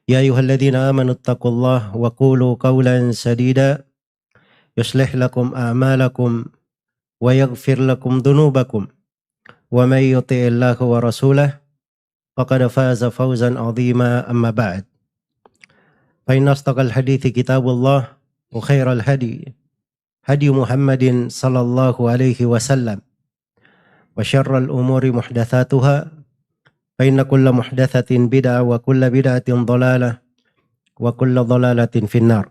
يا أيها الذين آمنوا اتقوا الله وقولوا قولا سديدا يصلح لكم أعمالكم ويغفر لكم ذنوبكم ومن يطع الله ورسوله فقد فاز فوزا عظيما. أما بعد فإن أصدق الحديث كتاب الله وخير الهدي هدي محمد صلى الله عليه وسلم وشر الأمور محدثاتها فإن كل محدثة بدعة وكل بدعة ضلالة وكل ضلالة في النار.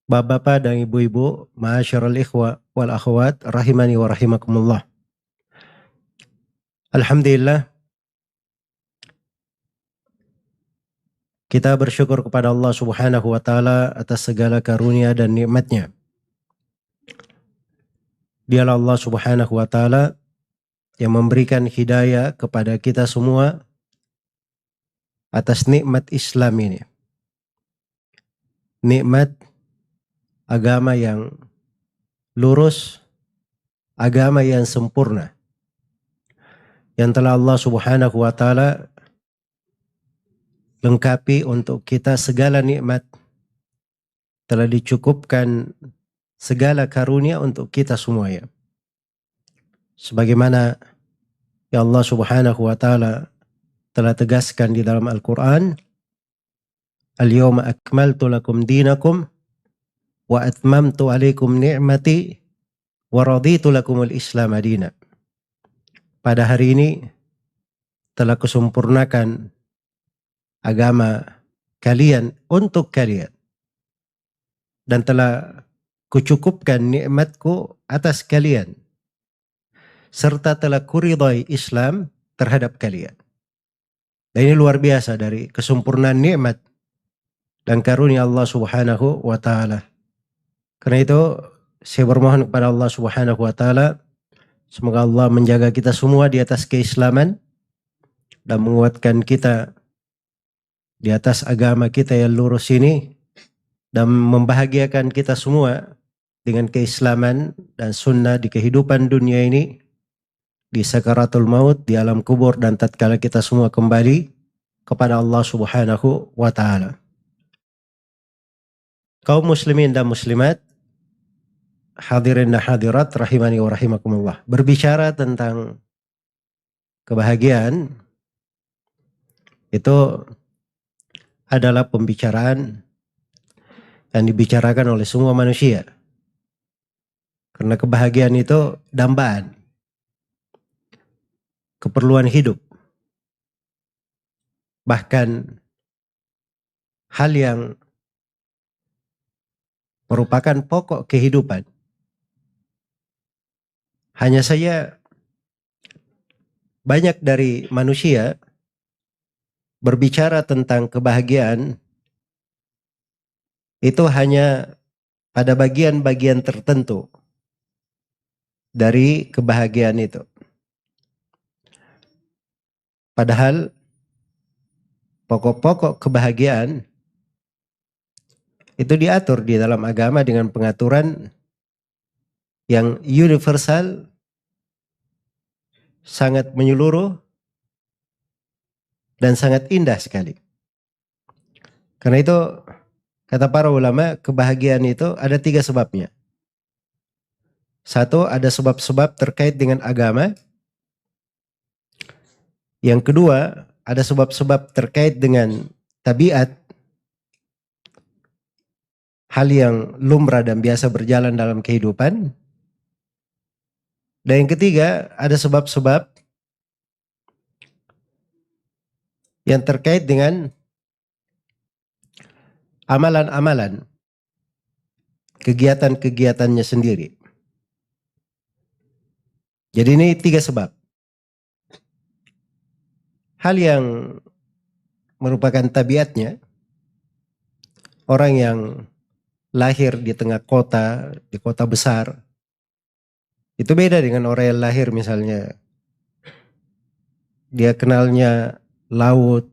Bapak-bapak dan ibu-ibu, ma'asyiral ikhwa wal akhwat, rahimani wa rahimakumullah. Alhamdulillah, kita bersyukur kepada Allah Subhanahu wa taala atas segala karunia dan nikmat-Nya. Dialah Allah Subhanahu wa taala yang memberikan hidayah kepada kita semua atas nikmat Islam ini. Nikmat agama yang lurus, agama yang sempurna, yang telah Allah Subhanahu wa taala lengkapi untuk kita segala nikmat, telah dicukupkan segala karunia untuk kita semuanya. Sebagaimana ya Allah Subhanahu wa taala telah tegaskan di dalam Al-Qur'an, "Al-yawma akmaltu lakum dinakum wa atmamtu alaikum ni'mati wa raditu lakumul Islam madina." Pada hari ini telah kusempurnakan agama kalian untuk kalian dan telah kucukupkan nikmatku atas kalian serta telah kuridai Islam terhadap kalian. Dan ini luar biasa dari kesempurnaan nikmat dan karunia Allah Subhanahu wa taala. Karena itu saya bermohon kepada Allah Subhanahu wa taala, semoga Allah menjaga kita semua di atas keislaman dan menguatkan kita di atas agama kita yang lurus ini dan membahagiakan kita semua dengan keislaman dan sunnah di kehidupan dunia ini, di sakaratul maut, di alam kubur, dan tatkala kita semua kembali kepada Allah Subhanahu wa taala. Kaum muslimin dan muslimat, hadirin dan hadirat rahimani wa rahimakumullah. Berbicara tentang kebahagiaan itu adalah pembicaraan yang dibicarakan oleh semua manusia. Karena kebahagiaan itu dambaan, keperluan hidup. Bahkan hal yang merupakan pokok kehidupan. Hanya saja banyak dari manusia berbicara tentang kebahagiaan itu hanya pada bagian-bagian tertentu dari kebahagiaan itu. Padahal pokok-pokok kebahagiaan itu diatur di dalam agama dengan pengaturan yang universal, sangat menyeluruh, dan sangat indah sekali. Karena itu kata para ulama, kebahagiaan itu ada 3 sebabnya. Satu, ada sebab-sebab terkait dengan agama. Yang kedua, ada sebab-sebab terkait dengan tabiat, hal yang lumrah dan biasa berjalan dalam kehidupan. Dan yang ketiga, ada sebab-sebab yang terkait dengan amalan-amalan, kegiatan-kegiatannya sendiri. Jadi ini 3 sebab. Hal yang merupakan tabiatnya, orang yang lahir di tengah kota, di kota besar, itu beda dengan orang yang lahir misalnya dia kenalnya laut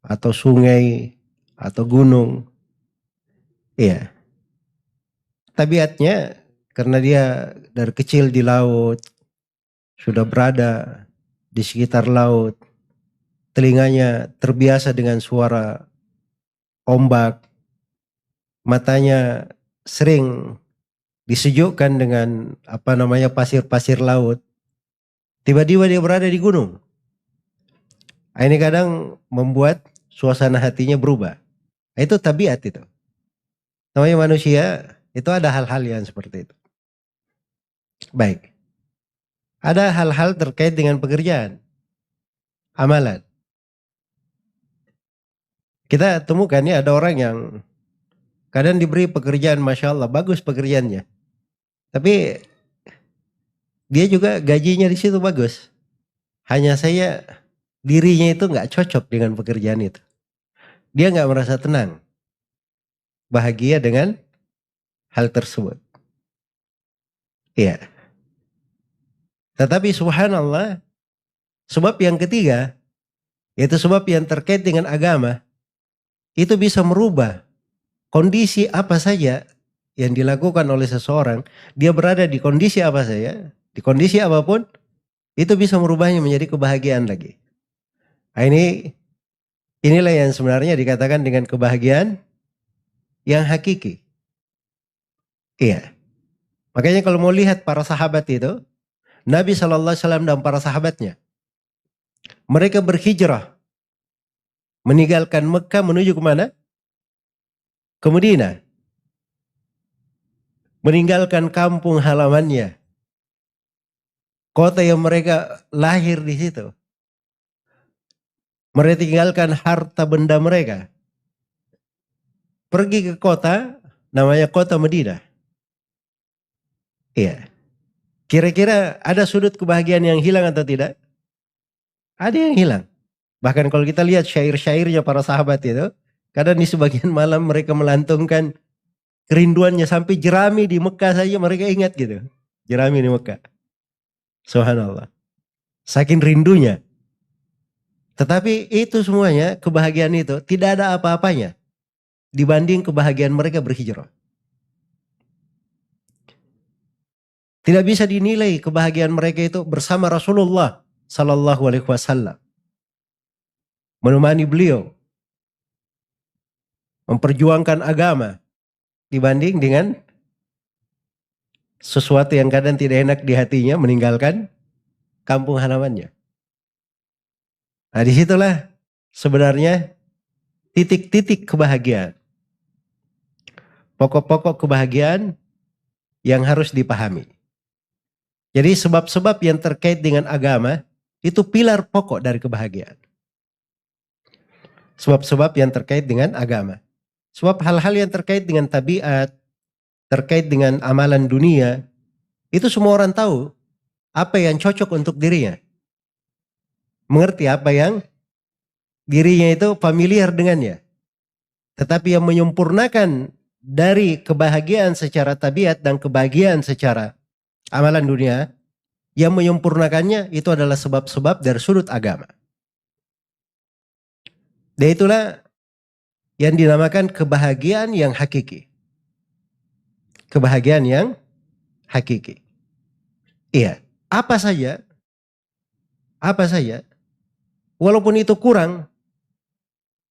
atau sungai atau gunung. Iya. Tabiatnya karena dia dari kecil di laut, sudah berada di sekitar laut, telinganya terbiasa dengan suara ombak, matanya sering disejukkan dengan pasir-pasir laut. Tiba-tiba dia berada di gunung. Ini kadang membuat suasana hatinya berubah. Itu tabiat itu. Namanya manusia, itu ada hal-hal yang seperti itu. Baik. Ada hal-hal terkait dengan pekerjaan, amalan. Kita temukan ya ada orang yang kadang diberi pekerjaan, Masya Allah, bagus pekerjaannya. Tapi dia juga gajinya di situ bagus. Hanya saya dirinya itu nggak cocok dengan pekerjaan itu. Dia nggak merasa tenang, bahagia dengan hal tersebut. Iya. Tetapi subhanallah, sebab yang ketiga, yaitu sebab yang terkait dengan agama, itu bisa merubah kondisi apa saja yang dilakukan oleh seseorang. Dia berada di kondisi apa saja, di kondisi apapun, itu bisa merubahnya menjadi kebahagiaan lagi. Nah, inilah yang sebenarnya dikatakan dengan kebahagiaan yang hakiki. Iya. Makanya kalau mau lihat para sahabat itu, Nabi SAW dan para sahabatnya, mereka berhijrah, meninggalkan Mekah menuju kemana? Ke Madinah. Meninggalkan kampung halamannya. Kota yang mereka lahir di situ. Mereka tinggalkan harta benda mereka. Pergi ke kota, namanya kota Madinah. Iya. Kira-kira ada sudut kebahagiaan yang hilang atau tidak? Ada yang hilang. Bahkan kalau kita lihat syair-syairnya para sahabat itu, kadang di sebagian malam mereka melantungkan kerinduannya sampai jerami di Mekah saja mereka ingat gitu. Jerami di Mekah. Subhanallah. Saking rindunya. Tetapi itu semuanya, kebahagiaan itu tidak ada apa-apanya dibanding kebahagiaan mereka berhijrah. Tidak bisa dinilai kebahagiaan mereka itu bersama Rasulullah Sallallahu Alaihi Wasallam, menemani beliau, memperjuangkan agama, dibanding dengan sesuatu yang kadang tidak enak di hatinya, meninggalkan kampung halamannya. Nah, disitulah sebenarnya titik-titik kebahagiaan, pokok-pokok kebahagiaan yang harus dipahami. Jadi sebab-sebab yang terkait dengan agama itu pilar pokok dari kebahagiaan. Sebab-sebab yang terkait dengan agama. Sebab hal-hal yang terkait dengan tabiat, terkait dengan amalan dunia, itu semua orang tahu apa yang cocok untuk dirinya. Mengerti apa yang dirinya itu familiar dengannya. Tetapi yang menyempurnakan dari kebahagiaan secara tabiat dan kebahagiaan secara amalan dunia, yang menyempurnakannya itu adalah sebab-sebab dari sudut agama. Dan itulah yang dinamakan kebahagiaan yang hakiki. Kebahagiaan yang hakiki. Iya, apa saja, walaupun itu kurang,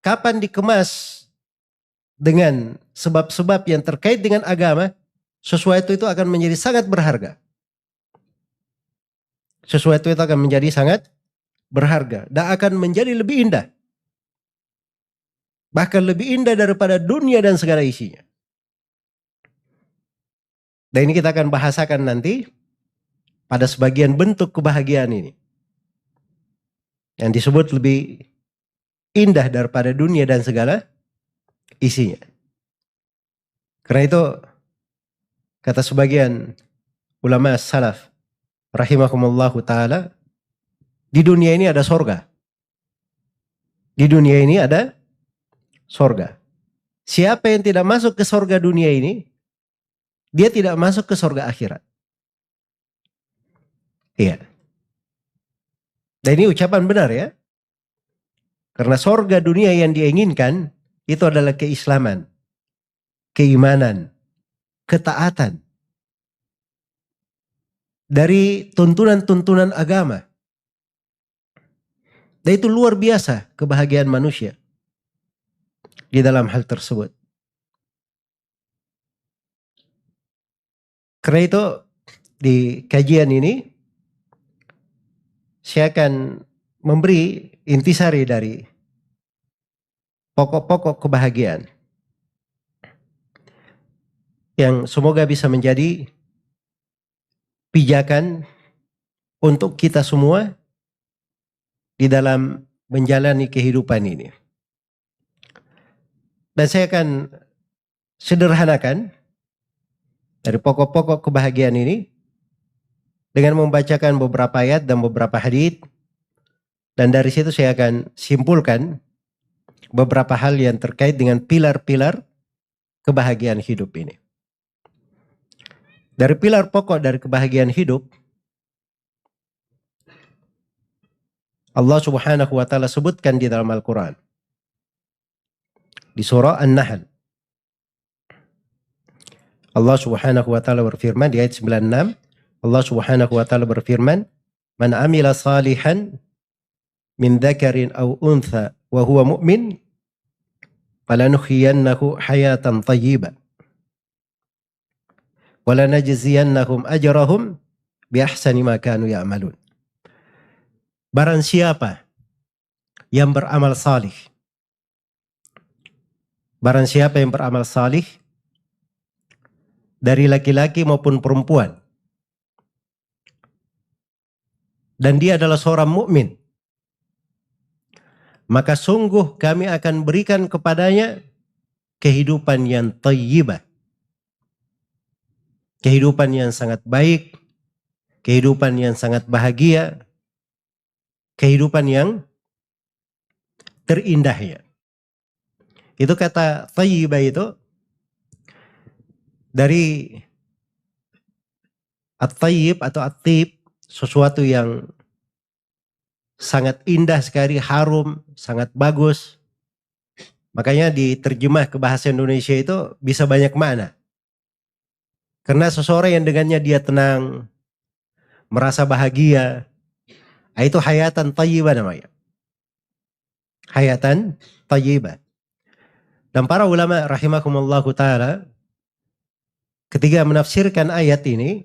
kapan dikemas dengan sebab-sebab yang terkait dengan agama, sesuatu itu akan menjadi sangat berharga. Sesuatu itu akan menjadi sangat berharga dan akan menjadi lebih indah. Bahkan lebih indah daripada dunia dan segala isinya. Dan ini kita akan bahasakan nanti pada sebagian bentuk kebahagiaan ini. Yang disebut lebih indah daripada dunia dan segala isinya. Karena itu kata sebagian ulama salaf rahimahumullahu ta'ala, di dunia ini ada sorga. Di dunia ini ada sorga. Siapa yang tidak masuk ke sorga dunia ini, dia tidak masuk ke sorga akhirat. Iya. Dan ini ucapan benar ya. Karena sorga dunia yang dia inginkan, itu adalah keislaman, keimanan, ketaatan. Dari tuntunan-tuntunan agama. Dan itu luar biasa kebahagiaan manusia di dalam hal tersebut. Karena itu di kajian ini saya akan memberi intisari dari pokok-pokok kebahagiaan yang semoga bisa menjadi pijakan untuk kita semua di dalam menjalani kehidupan ini. Dan saya akan sederhanakan dari pokok-pokok kebahagiaan ini dengan membacakan beberapa ayat dan beberapa hadits, dan dari situ saya akan simpulkan beberapa hal yang terkait dengan pilar-pilar kebahagiaan hidup ini. Dari pilar pokok dari kebahagiaan hidup, Allah Subhanahu wa taala sebutkan di dalam Al-Qur'an. Di surah An-Nahl. Allah Subhanahu wa taala berfirman di ayat 96, Allah Subhanahu wa taala berfirman, "Man amila salihan min dzakarin aw untha wa huwa mu'min, falanuhyiyannahu hayatan thayyibah. Wa lanajziyannahum ajrahum bi ahsani ma kanu ya'malun." Barang siapa yang beramal salih, barang siapa yang beramal salih dari laki-laki maupun perempuan, dan dia adalah seorang mukmin, maka sungguh kami akan berikan kepadanya kehidupan yang thayyibah, kehidupan yang sangat baik, kehidupan yang sangat bahagia, kehidupan yang terindah ya. Itu kata thayyibah itu dari at-thayyib atau at-tib, sesuatu yang sangat indah sekali, harum, sangat bagus. Makanya diterjemah ke bahasa Indonesia itu bisa banyak makna. Karena seseorang yang dengannya dia tenang, merasa bahagia, itu hayatan thayyibah namanya. Hayatan thayyibah. Dan para ulama rahimakumullahu ta'ala ketika menafsirkan ayat ini,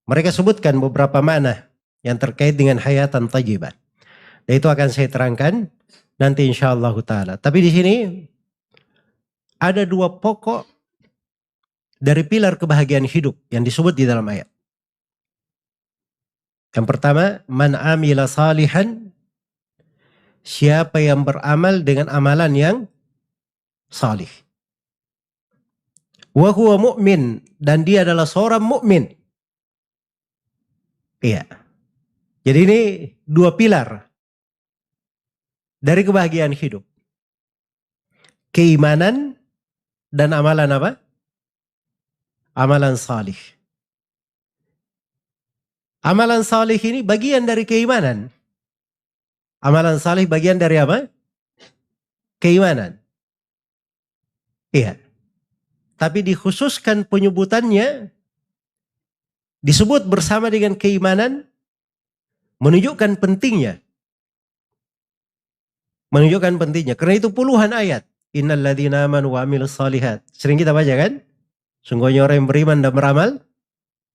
mereka sebutkan beberapa makna yang terkait dengan hayatan thayyibah. Dan itu akan saya terangkan nanti insyaallah ta'ala. Tapi di sini ada dua pokok dari pilar kebahagiaan hidup yang disebut di dalam ayat. Yang pertama, man amila salihan, siapa yang beramal dengan amalan yang salih. Wa huwa mu'min, dan dia adalah seorang mukmin. Iya. Jadi ini dua pilar dari kebahagiaan hidup. Keimanan dan amalan apa? Amalan salih. Amalan salih ini bagian dari keimanan. Amalan salih bagian dari apa? Keimanan. Iya. Tapi dikhususkan penyebutannya, disebut bersama dengan keimanan, menunjukkan pentingnya. Menunjukkan pentingnya. Karena itu puluhan ayat. Innal ladzina amanu wa amilus shalihat. Sering kita baca kan? Sungguhnya orang yang beriman dan beramal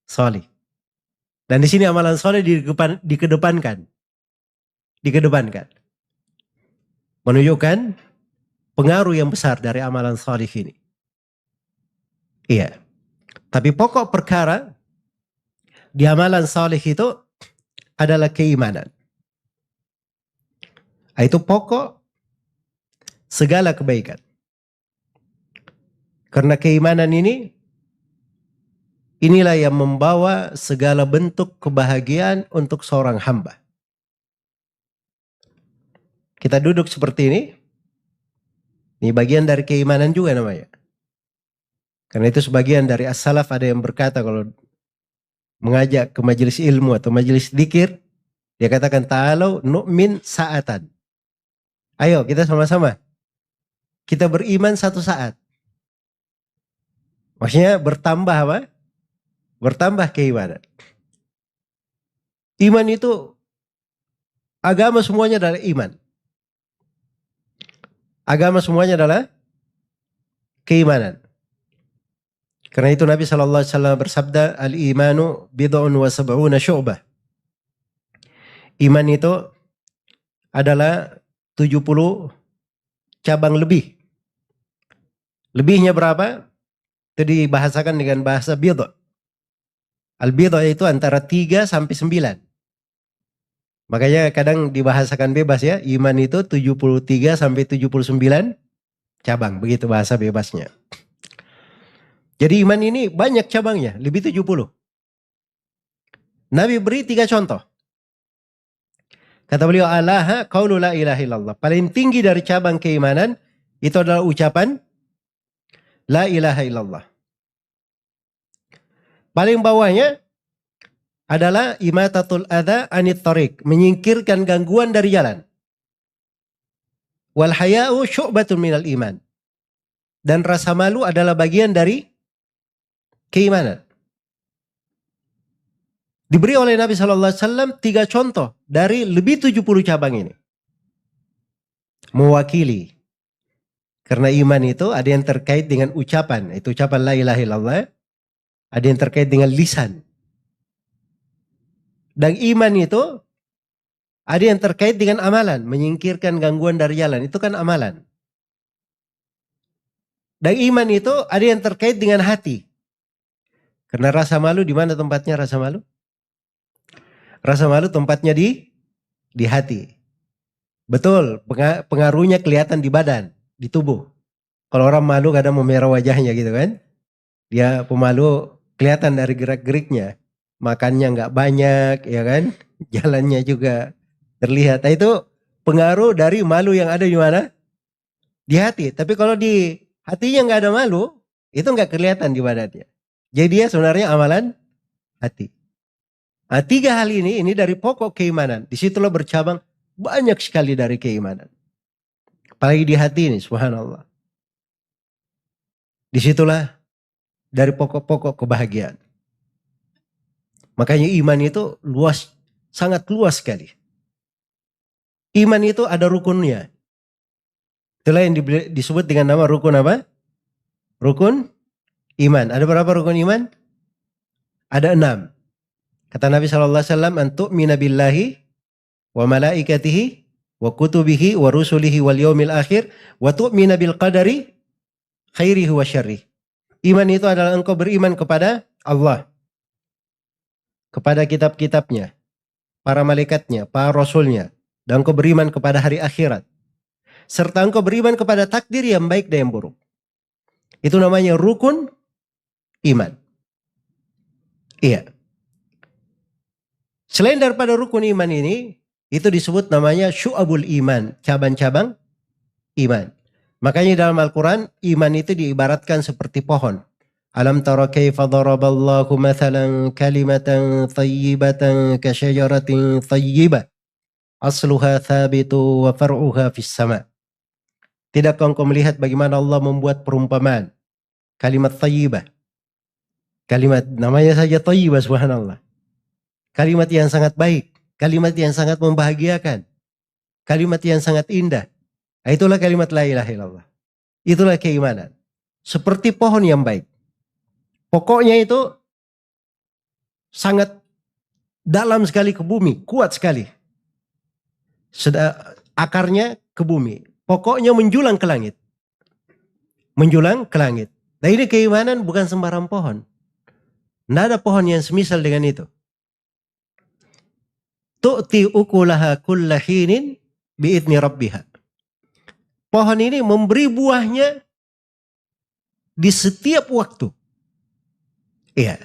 salih. Dan di sini amalan salih dikedepankan. Dikedepankan. Menunjukkan pengaruh yang besar dari amalan salih ini. Iya. Tapi pokok perkara di amalan salih itu adalah keimanan. Itu pokok segala kebaikan. Karena keimanan ini, inilah yang membawa segala bentuk kebahagiaan untuk seorang hamba. Kita duduk seperti ini. Ini bagian dari keimanan juga namanya. Karena itu sebagian dari as-salaf ada yang berkata kalau mengajak ke majelis ilmu atau majelis dzikir, dia katakan ta'alau nu'min sa'atan. Ayo kita sama-sama. Kita beriman satu saat. Maksudnya bertambah apa? Bertambah keimanan. Iman itu, agama semuanya adalah iman. Agama semuanya adalah keimanan. Karena itu Nabi SAW bersabda, al-imanu bid'un wa sab'una syu'bah. Iman itu adalah 70 cabang lebih. Lebihnya berapa? Itu dibahasakan dengan bahasa bid'ah. Al-bid'ah itu antara 3 sampai 9. Makanya kadang dibahasakan bebas ya, iman itu 73 sampai 79 cabang, begitu bahasa bebasnya. Jadi iman ini banyak cabangnya, lebih 70. Nabi beri 3 contoh. Kata beliau, alaha qaulu la ilaha illallah. Paling tinggi dari cabang keimanan itu adalah ucapan la ilaha illallah. Paling bawahnya adalah imatatul adha anit tariq, menyingkirkan gangguan dari jalan. Wal haya'u syu'batun minal iman. Dan rasa malu adalah bagian dari keimanan. Diberi oleh Nabi SAW 3 contoh dari lebih 70 cabang ini. Mewakili. Karena iman itu ada yang terkait dengan ucapan. Itu ucapan la ilaha illallah. Ada yang terkait dengan lisan. Dan iman itu ada yang terkait dengan amalan. Menyingkirkan gangguan dari jalan. Itu kan amalan. Dan iman itu ada yang terkait dengan hati. Karena rasa malu, di mana tempatnya rasa malu? Rasa malu tempatnya di hati. Betul, pengaruhnya kelihatan di badan, di tubuh. Kalau orang malu kadang memerah wajahnya gitu kan. Dia pemalu kelihatan dari gerak-geriknya. Makannya nggak banyak ya kan. Jalannya juga terlihat. Nah, itu pengaruh dari malu yang ada di mana? Di hati. Tapi kalau di hatinya nggak ada malu, itu nggak kelihatan di badannya. Jadi dia sebenarnya amalan hati. Nah, 3 hal ini dari pokok keimanan. Disitulah bercabang banyak sekali dari keimanan. Apalagi di hati ini, subhanallah. Disitulah dari pokok-pokok kebahagiaan. Makanya iman itu luas, sangat luas sekali. Iman itu ada rukunnya. Itulah yang disebut dengan nama rukun apa? Rukun iman. Ada berapa rukun iman? Ada 6. Kata Nabi SAW, antu'mina billahi wa malaikatihi wa kutubihi wa rusulihi wal yaumil akhir wa tu'mina bil qadari khairihi wa syarrih. Iman itu adalah engkau beriman kepada Allah, kepada kitab-kitabnya, para malaikatnya, para rasulnya, dan engkau beriman kepada hari akhirat, serta engkau beriman kepada takdir yang baik dan yang buruk. Itu namanya rukun iman. Iya. Selain daripada rukun iman ini, itu disebut namanya syu'abul iman, cabang-cabang iman. Makanya dalam Al-Quran, iman itu diibaratkan seperti pohon. Alam tara kaifa daraballahu mathalan kalimatan thayyibatan kasyajaratin thayyibah asluha thabitu wa far'uha fis sama. Tidakkah engkau melihat bagaimana Allah membuat perumpamaan kalimat thayyibah? Kalimat namanya saja thayyibah, subhanallah. Kalimat yang sangat baik, kalimat yang sangat membahagiakan, kalimat yang sangat indah. Itulah kalimat la ilaha illallah. Itulah keimanan. Seperti pohon yang baik. Pokoknya itu sangat dalam sekali ke bumi, kuat sekali. Akarnya ke bumi. Pokoknya menjulang ke langit. Menjulang ke langit. Nah, ini keimanan bukan sembarang pohon. Tidak ada pohon yang semisal dengan itu. Tu'ti ukulaha kulla hinin bi'idni rabbiha. Pohon ini memberi buahnya di setiap waktu. Iya.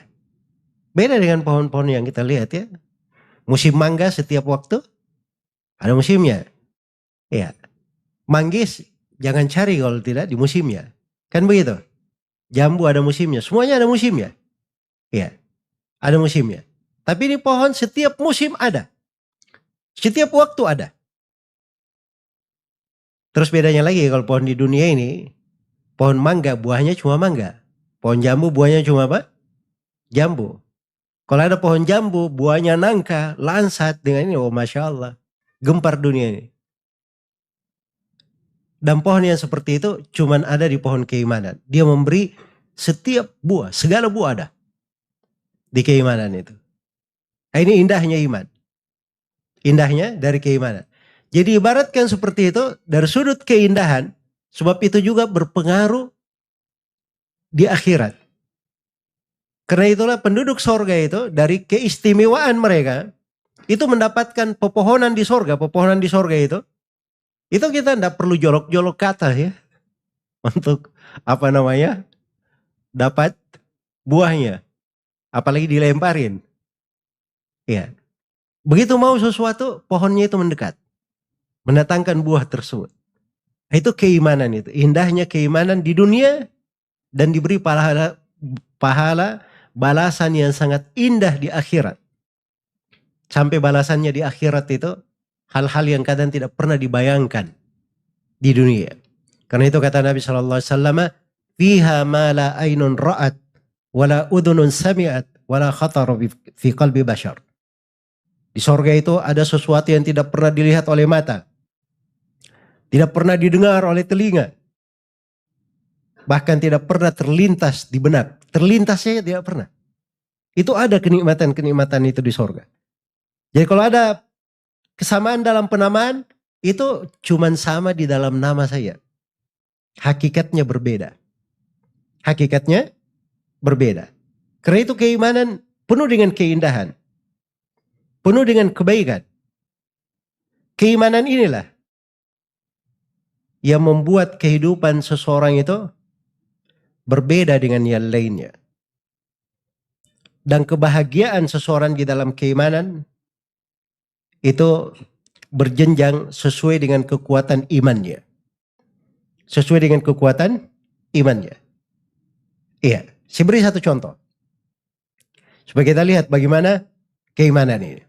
Beda dengan pohon-pohon yang kita lihat ya. Musim mangga setiap waktu ada musimnya. Iya. Manggis jangan cari kalau tidak di musimnya. Kan begitu. Jambu ada musimnya. Semuanya ada musimnya. Iya. Ada musimnya. Tapi ini pohon setiap musim ada. Setiap waktu ada. Terus bedanya lagi kalau pohon di dunia ini, pohon mangga buahnya cuma mangga. Pohon jambu buahnya cuma apa? Jambu. Kalau ada pohon jambu buahnya nangka, lansat dengan ini, oh Masya Allah. Gempar dunia ini. Dan pohon yang seperti itu cuman ada di pohon keimanan. Dia memberi setiap buah, segala buah ada di keimanan itu. Nah, ini indahnya iman. Indahnya dari keimanan. Jadi ibaratkan seperti itu dari sudut keindahan, sebab itu juga berpengaruh di akhirat. Karena itulah penduduk sorga itu dari keistimewaan mereka itu mendapatkan pepohonan di sorga. Pepohonan di sorga itu kita tidak perlu jolok-jolok kata ya untuk apa namanya dapat buahnya, apalagi dilemparin. Ya, begitu mau sesuatu pohonnya itu mendekat, mendatangkan buah tersebut. Itu keimanan itu, indahnya keimanan di dunia dan diberi pahala balasan yang sangat indah di akhirat. Sampai balasannya di akhirat itu hal-hal yang kadang tidak pernah dibayangkan di dunia. Karena itu kata Nabi SAW, fiha ma la ainun ra'at, wala udhunun sami'at, wala khatar fi qalbi bashar. Di sorga itu ada sesuatu yang tidak pernah dilihat oleh mata, tidak pernah didengar oleh telinga, bahkan tidak pernah terlintas di benak. Terlintasnya tidak pernah. Itu ada kenikmatan-kenikmatan itu di sorga. Jadi kalau ada kesamaan dalam penamaan, itu cuman sama di dalam nama saja. Hakikatnya berbeda. Hakikatnya berbeda. Karena itu keimanan penuh dengan keindahan. Penuh dengan kebaikan. Keimanan inilah yang membuat kehidupan seseorang itu berbeda dengan yang lainnya. Dan kebahagiaan seseorang di dalam keimanan itu berjenjang sesuai dengan kekuatan imannya. Sesuai dengan kekuatan imannya. Iya, saya beri satu contoh. Supaya kita lihat bagaimana keimanan ini.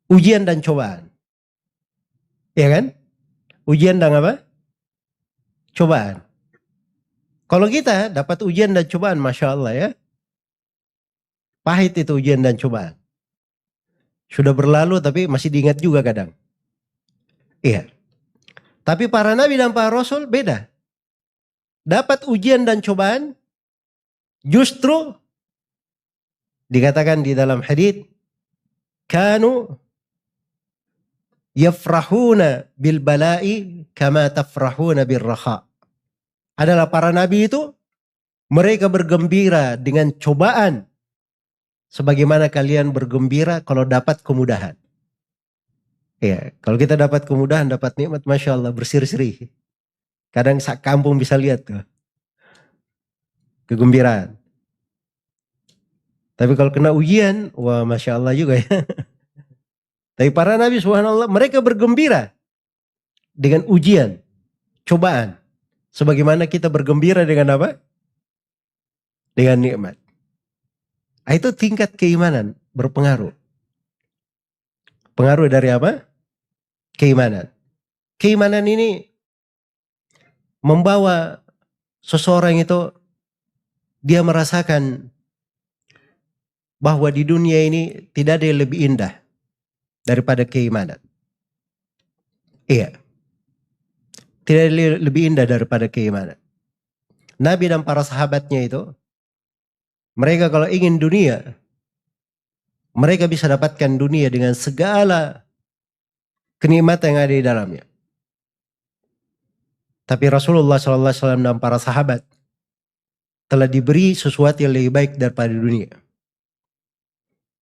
Ujian dan cobaan. Iya kan? Ujian dan apa? Cobaan. Kalau kita dapat ujian dan cobaan, Masya Allah ya. Pahit itu ujian dan cobaan. Sudah berlalu tapi masih diingat juga kadang. Iya. Tapi para nabi dan para rasul beda. Dapat ujian dan cobaan, justru dikatakan di dalam hadits, kanu yafrahuna bil bala'i kama tafrahuna bil raha. Adalah para nabi itu, mereka bergembira dengan cobaan sebagaimana kalian bergembira kalau dapat kemudahan. Ya, kalau kita dapat kemudahan, dapat nikmat, Masya Allah, berseri-seri. Kadang sak kampung bisa lihat tuh kegembiraan. Tapi kalau kena ujian, wah Masya Allah juga ya. Tapi para nabi subhanallah, mereka bergembira dengan ujian, cobaan. Sebagaimana kita bergembira dengan apa? Dengan nikmat. Nah, itu tingkat keimanan berpengaruh. Pengaruh dari apa? Keimanan. Keimanan ini membawa seseorang itu, dia merasakan bahwa di dunia ini tidak ada yang lebih indah daripada keimanan. Iya. Tidak ada lebih indah daripada keimanan. Nabi dan para sahabatnya itu, mereka kalau ingin dunia, mereka bisa dapatkan dunia dengan segala kenikmatan yang ada di dalamnya. Tapi Rasulullah SAW dan para sahabat telah diberi sesuatu yang lebih baik daripada dunia.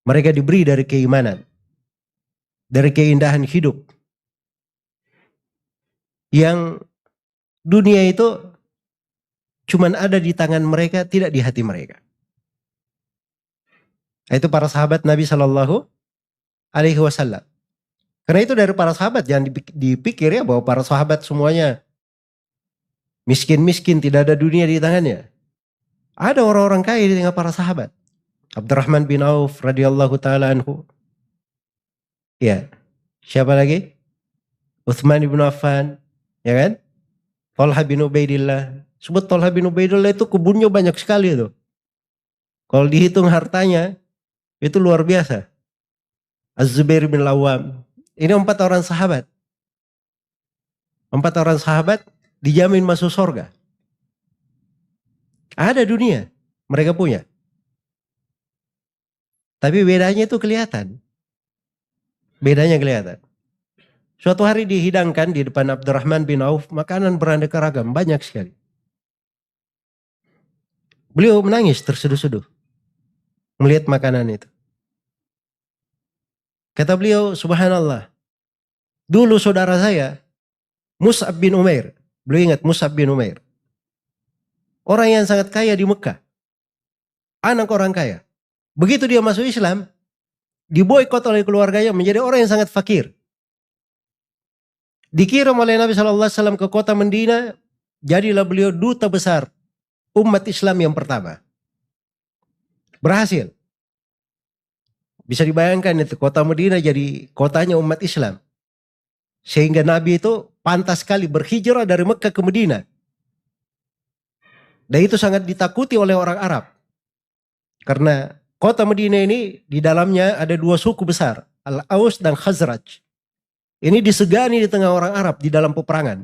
Mereka diberi dari keimanan, dari keindahan hidup. Yang dunia itu cuman ada di tangan mereka, tidak di hati mereka. Itu para sahabat Nabi SAW. Karena itu dari para sahabat, jangan dipikir ya bahwa para sahabat semuanya miskin-miskin, tidak ada dunia di tangannya. Ada orang-orang kaya di tengah para sahabat. Abdurrahman bin Auf radhiyallahu taala anhu. Ya. Siapa lagi? Utsman bin Affan, ya kan? Talha bin Ubaidillah. Sebut Talha bin Ubaidillah itu kebunnya banyak sekali itu. Kalau dihitung hartanya itu luar biasa. Az-Zubair bin Lawam. Ini 4 orang sahabat. 4 orang sahabat dijamin masuk surga. Ada dunia, mereka punya. Tapi bedanya itu kelihatan. Bedanya kelihatan. Suatu hari dihidangkan di depan Abdurrahman bin Auf makanan beraneka ragam, banyak sekali. Beliau menangis terseduh-seduh melihat makanan itu. Kata beliau, subhanallah, dulu saudara saya, Mus'ab bin Umair, beliau ingat Mus'ab bin Umair, orang yang sangat kaya di Mekah, anak orang kaya. Begitu dia masuk Islam, diboikot oleh keluarganya menjadi orang yang sangat fakir. Dikirim oleh Nabi SAW ke kota Madinah, jadilah beliau duta besar umat Islam yang pertama. Berhasil. Bisa dibayangkan itu kota Madinah jadi kotanya umat Islam. Sehingga Nabi itu pantas sekali berhijrah dari Mekah ke Madinah. Dan itu sangat ditakuti oleh orang Arab. Karena kota Madinah ini di dalamnya ada 2 suku besar, Al-Aus dan Khazraj. Ini disegani di tengah orang Arab di dalam peperangan.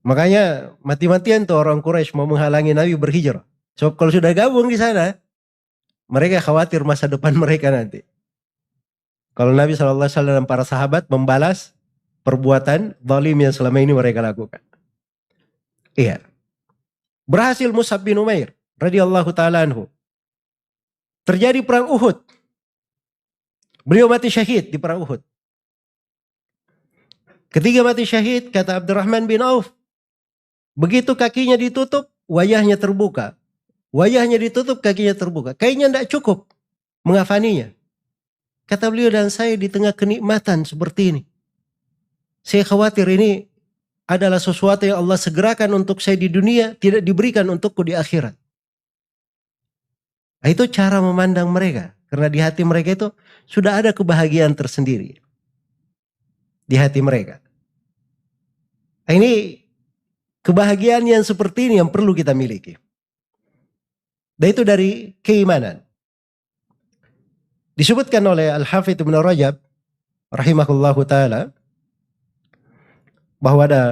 Makanya mati-matian tuh orang Quraisy mau menghalangi Nabi berhijrah. So kalau sudah gabung di sana, mereka khawatir masa depan mereka nanti. Kalau Nabi SAW dan para sahabat membalas perbuatan zalim yang selama ini mereka lakukan. Iya. Berhasil Mus'ab bin Umair radhiyallahu ta'ala anhu. Terjadi perang Uhud. Beliau mati syahid di perang Uhud. Ketika mati syahid, kata Abdurrahman bin Auf, begitu kakinya ditutup, wajahnya terbuka. Wajahnya ditutup, kakinya terbuka. Kayaknya tidak cukup mengafaninya. Kata beliau, dan saya di tengah kenikmatan seperti ini. Saya khawatir ini adalah sesuatu yang Allah segerakan untuk saya di dunia, tidak diberikan untukku di akhirat. Nah, itu cara memandang mereka. Karena di hati mereka itu sudah ada kebahagiaan tersendiri. Di hati mereka. Nah, ini kebahagiaan yang seperti ini yang perlu kita miliki. Dan itu dari keimanan. Disebutkan oleh Al-Hafidz Ibn Rajab rahimahullahu ta'ala bahwa ada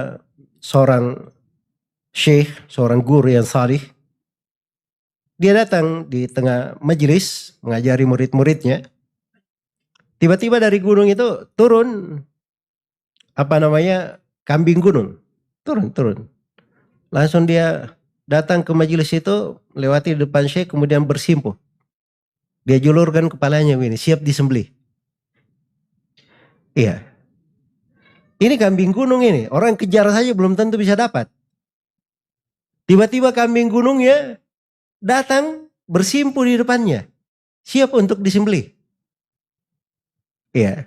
seorang syekh, seorang guru yang salih. Dia datang di tengah majelis mengajari murid-muridnya. Tiba-tiba dari gunung itu turun kambing gunung. Turun. Langsung dia datang ke majelis itu, lewati depan syekh, kemudian bersimpuh. Dia julurkan kepalanya ini, siap disembelih. Iya. Ini kambing gunung ini, orang kejar saja belum tentu bisa dapat. Tiba-tiba kambing gunungnya datang bersimpuh di depannya, siap untuk disembelih. Iya.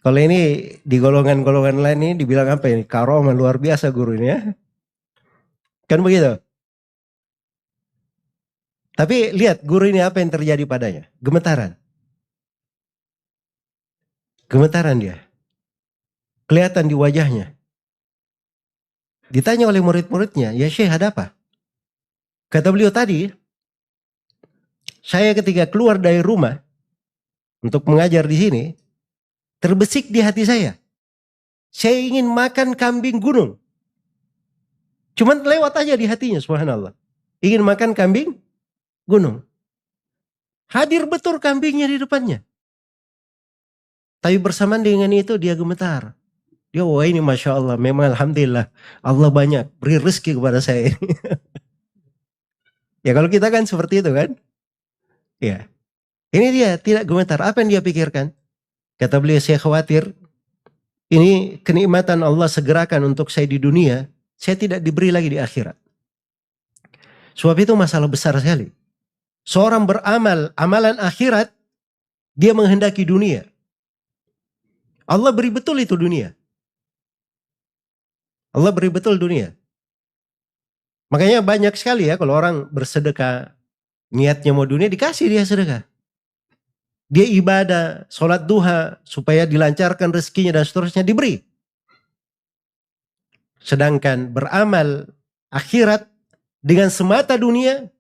Kalau ini di golongan-golongan lain ini dibilang apa ini? Karomah luar biasa guru ini ya. Kan begitu. Tapi lihat guru ini apa yang terjadi padanya. Gemetaran. Gemetaran dia. Kelihatan di wajahnya. Ditanya oleh murid-muridnya, ya Syekh ada apa? Kata beliau tadi, saya ketika keluar dari rumah untuk mengajar di sini, terbesik di hati saya. Saya ingin makan kambing gunung. Cuman lewat aja di hatinya, subhanallah. Ingin makan kambing gunung. Hadir betul kambingnya di depannya. Tapi bersamaan dengan itu dia gemetar. Dia, wah ini Masya Allah, memang Alhamdulillah. Allah banyak beri rezeki kepada saya. Ya kalau kita kan seperti itu kan. Ya. Ini dia tidak gemetar. Apa yang dia pikirkan? Kata beliau, saya khawatir ini kenikmatan Allah segerakan untuk saya di dunia. Saya tidak diberi lagi di akhirat. Sebab itu masalah besar sekali. Seorang beramal, amalan akhirat, dia menghendaki dunia. Allah beri betul itu dunia. Allah beri betul dunia. Makanya banyak sekali ya kalau orang bersedekah, niatnya mau dunia, dikasih dia sedekah. Dia ibadah, sholat duha, supaya dilancarkan rezekinya dan seterusnya, diberi. Sedangkan beramal akhirat dengan semata dunia,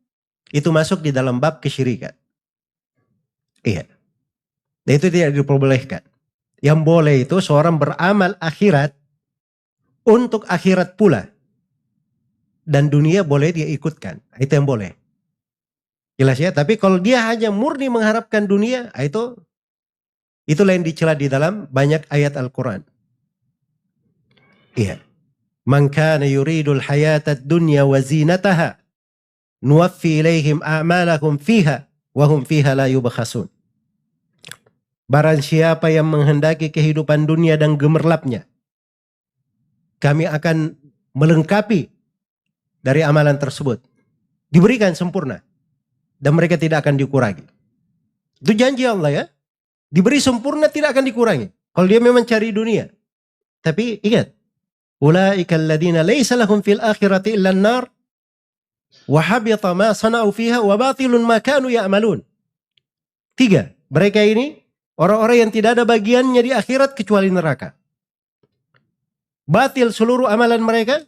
itu masuk di dalam bab kesyirikan. Iya. Dan itu tidak diperbolehkan. Yang boleh itu seorang beramal akhirat untuk akhirat pula. Dan dunia boleh dia ikutkan. Itu yang boleh. Jelas ya? Tapi kalau dia hanya murni mengharapkan dunia, itulah yang dicela di dalam banyak ayat Al-Quran. Iya. Man kana yuridul hayatad dunya wa zinataha nuwaffi ilaihim a'malahum fiha wa hum fiha la yubkhasun. Barang siapa yang menghendaki kehidupan dunia dan gemerlapnya, kami akan melengkapi dari amalan tersebut. Diberikan sempurna. Dan mereka tidak akan dikurangi. Itu janji Allah ya. Diberi sempurna, tidak akan dikurangi. Kalau dia memang cari dunia. Tapi ingat. Ulaika alladhina laysa lahum fil akhirati illa an-nar wa habita ma sana'u fiha wa batilun ma kanu ya'malun. 3. Mereka ini orang-orang yang tidak ada bagiannya di akhirat kecuali neraka. Batil seluruh amalan mereka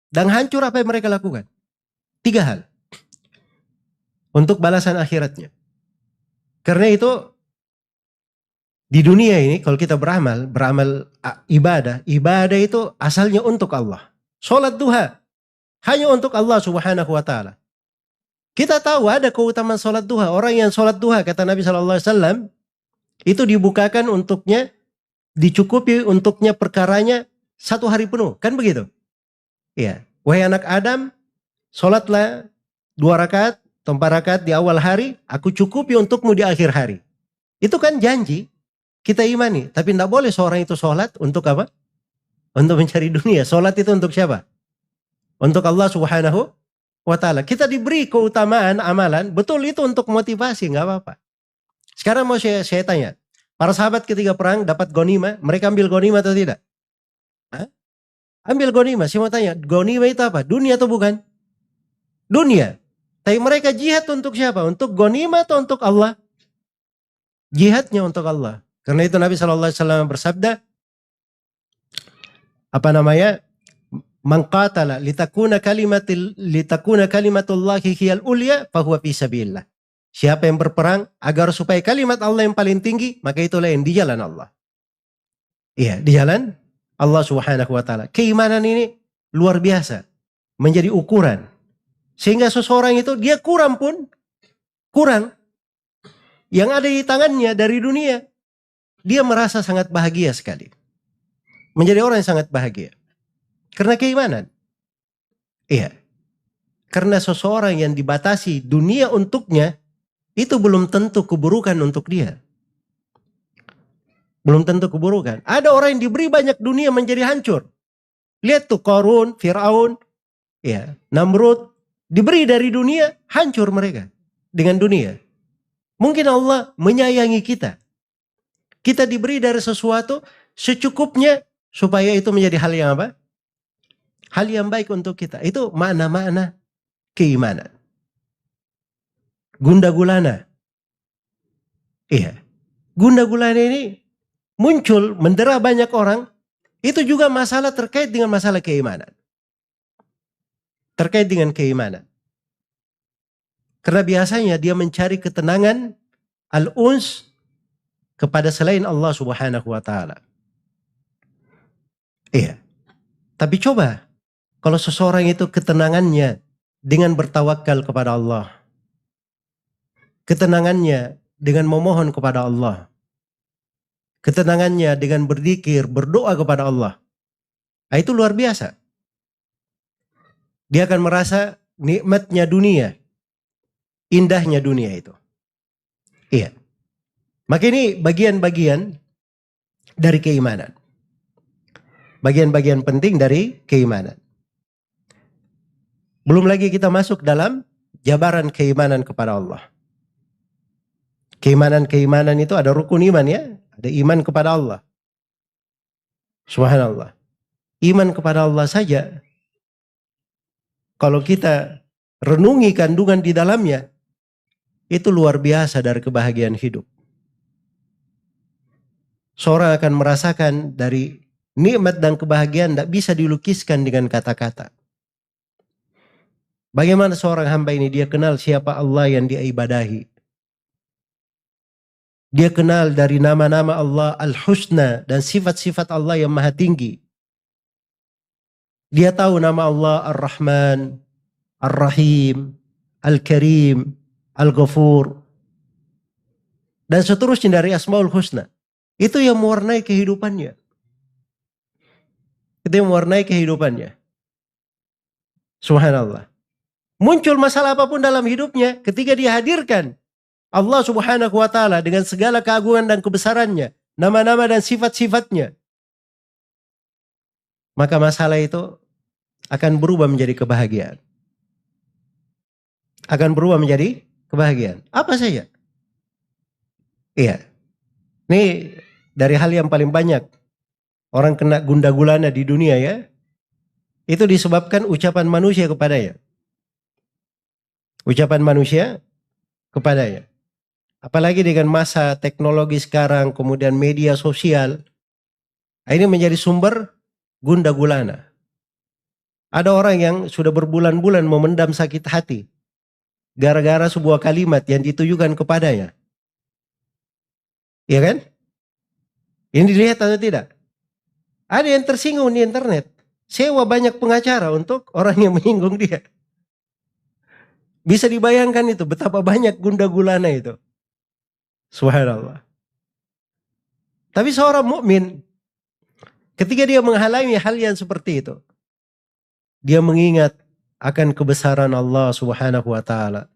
dan hancur apa yang mereka lakukan. 3 hal. Untuk balasan akhiratnya. Karena itu di dunia ini kalau kita beramal ibadah itu asalnya untuk Allah. Salat duha hanya untuk Allah Subhanahu wa taala. Kita tahu ada keutamaan salat duha. Orang yang salat duha kata Nabi SAW itu dibukakan untuknya, dicukupi untuknya perkaranya 1 hari penuh. Kan begitu? Iya. Wahai anak Adam, salatlah 2 rakaat, 4 rakaat di awal hari, aku cukupi untukmu di akhir hari. Itu kan janji. Kita imani, tapi tidak boleh seorang itu sholat untuk apa? Untuk mencari dunia. Sholat itu untuk siapa? Untuk Allah Subhanahu wa ta'ala. Kita diberi keutamaan amalan, betul itu untuk motivasi, nggak apa-apa. Sekarang mau saya tanya, para sahabat ketika perang dapat gonima, mereka ambil gonima atau tidak? Hah? Ambil gonima, saya mau tanya, gonima itu apa? Dunia atau bukan? Dunia. Tapi mereka jihad untuk siapa? Untuk gonima atau untuk Allah? Jihadnya untuk Allah. Karena itu Nabi SAW bersabda, man qatala litakuna kalimatullahi hiyal ulya fahuwa fi sabilillah. Siapa yang berperang agar supaya kalimat Allah yang paling tinggi, maka itulah yang di jalan Allah. Iya, di jalan Allah Subhanahu wa taala. Keimanan ini luar biasa, menjadi ukuran. Sehingga seseorang itu dia kurang. Yang ada di tangannya dari dunia, dia merasa sangat bahagia sekali. Menjadi orang yang sangat bahagia. Karena keimanan. Iya. Karena seseorang yang dibatasi dunia untuknya, itu belum tentu keburukan untuk dia. Belum tentu keburukan. Ada orang yang diberi banyak dunia menjadi hancur. Lihat tuh Qarun, Fir'aun, ya, Namrud. Diberi dari dunia, hancur mereka. Dengan dunia. Mungkin Allah menyayangi kita. Kita diberi dari sesuatu secukupnya supaya itu menjadi hal yang apa? Hal yang baik untuk kita. Itu makna-makna keimanan. Gunda gulana. Iya. Gunda gulana ini muncul mendera banyak orang. Itu juga masalah terkait dengan masalah keimanan. Terkait dengan keimanan. Karena biasanya dia mencari ketenangan al-uns kepada selain Allah Subhanahu wa ta'ala. Iya. Tapi coba, kalau seseorang itu ketenangannya dengan bertawakal kepada Allah. Ketenangannya dengan memohon kepada Allah. Ketenangannya dengan berzikir, berdoa kepada Allah. Nah, itu luar biasa. Dia akan merasa nikmatnya dunia. Indahnya dunia itu. Iya. Maka ini bagian-bagian dari keimanan. Bagian-bagian penting dari keimanan. Belum lagi kita masuk dalam jabaran keimanan kepada Allah. Keimanan-keimanan itu ada rukun iman ya. Ada iman kepada Allah. Subhanallah. Iman kepada Allah saja. Kalau kita renungi kandungan di dalamnya, itu luar biasa dari kebahagiaan hidup. Seorang akan merasakan dari nikmat dan kebahagiaan tidak bisa dilukiskan dengan kata-kata. Bagaimana seorang hamba ini dia kenal siapa Allah yang dia ibadahi. Dia kenal dari nama-nama Allah Al-Husna dan sifat-sifat Allah yang maha tinggi. Dia tahu nama Allah Ar-Rahman, Ar-Rahim, Al-Karim, Al-Ghafur, dan seterusnya dari Asmaul Husna. Itu yang mewarnai kehidupannya. Itu yang mewarnai kehidupannya. Subhanallah. Muncul masalah apapun dalam hidupnya, ketika dia hadirkan Allah Subhanahu wa ta'ala dengan segala keagungan dan kebesarannya, nama-nama dan sifat-sifatnya, maka masalah itu akan berubah menjadi kebahagiaan. Akan berubah menjadi kebahagiaan. Apa saja? Iya. Ini dari hal yang paling banyak orang kena gundah gulana di dunia ya. Itu disebabkan ucapan manusia kepadanya. Ucapan manusia kepadanya. Apalagi dengan masa teknologi sekarang, kemudian media sosial, ini menjadi sumber gundah gulana. Ada orang yang sudah berbulan-bulan memendam sakit hati gara-gara sebuah kalimat yang ditujukan kepadanya. Iya kan? Ini dilihat atau tidak? Ada yang tersinggung di internet, sewa banyak pengacara untuk orang yang menyinggung dia. Bisa dibayangkan itu betapa banyak gundah gulana itu. Subhanallah. Tapi seorang mukmin ketika dia menghalangi hal yang seperti itu, dia mengingat akan kebesaran Allah Subhanahu wa ta'ala.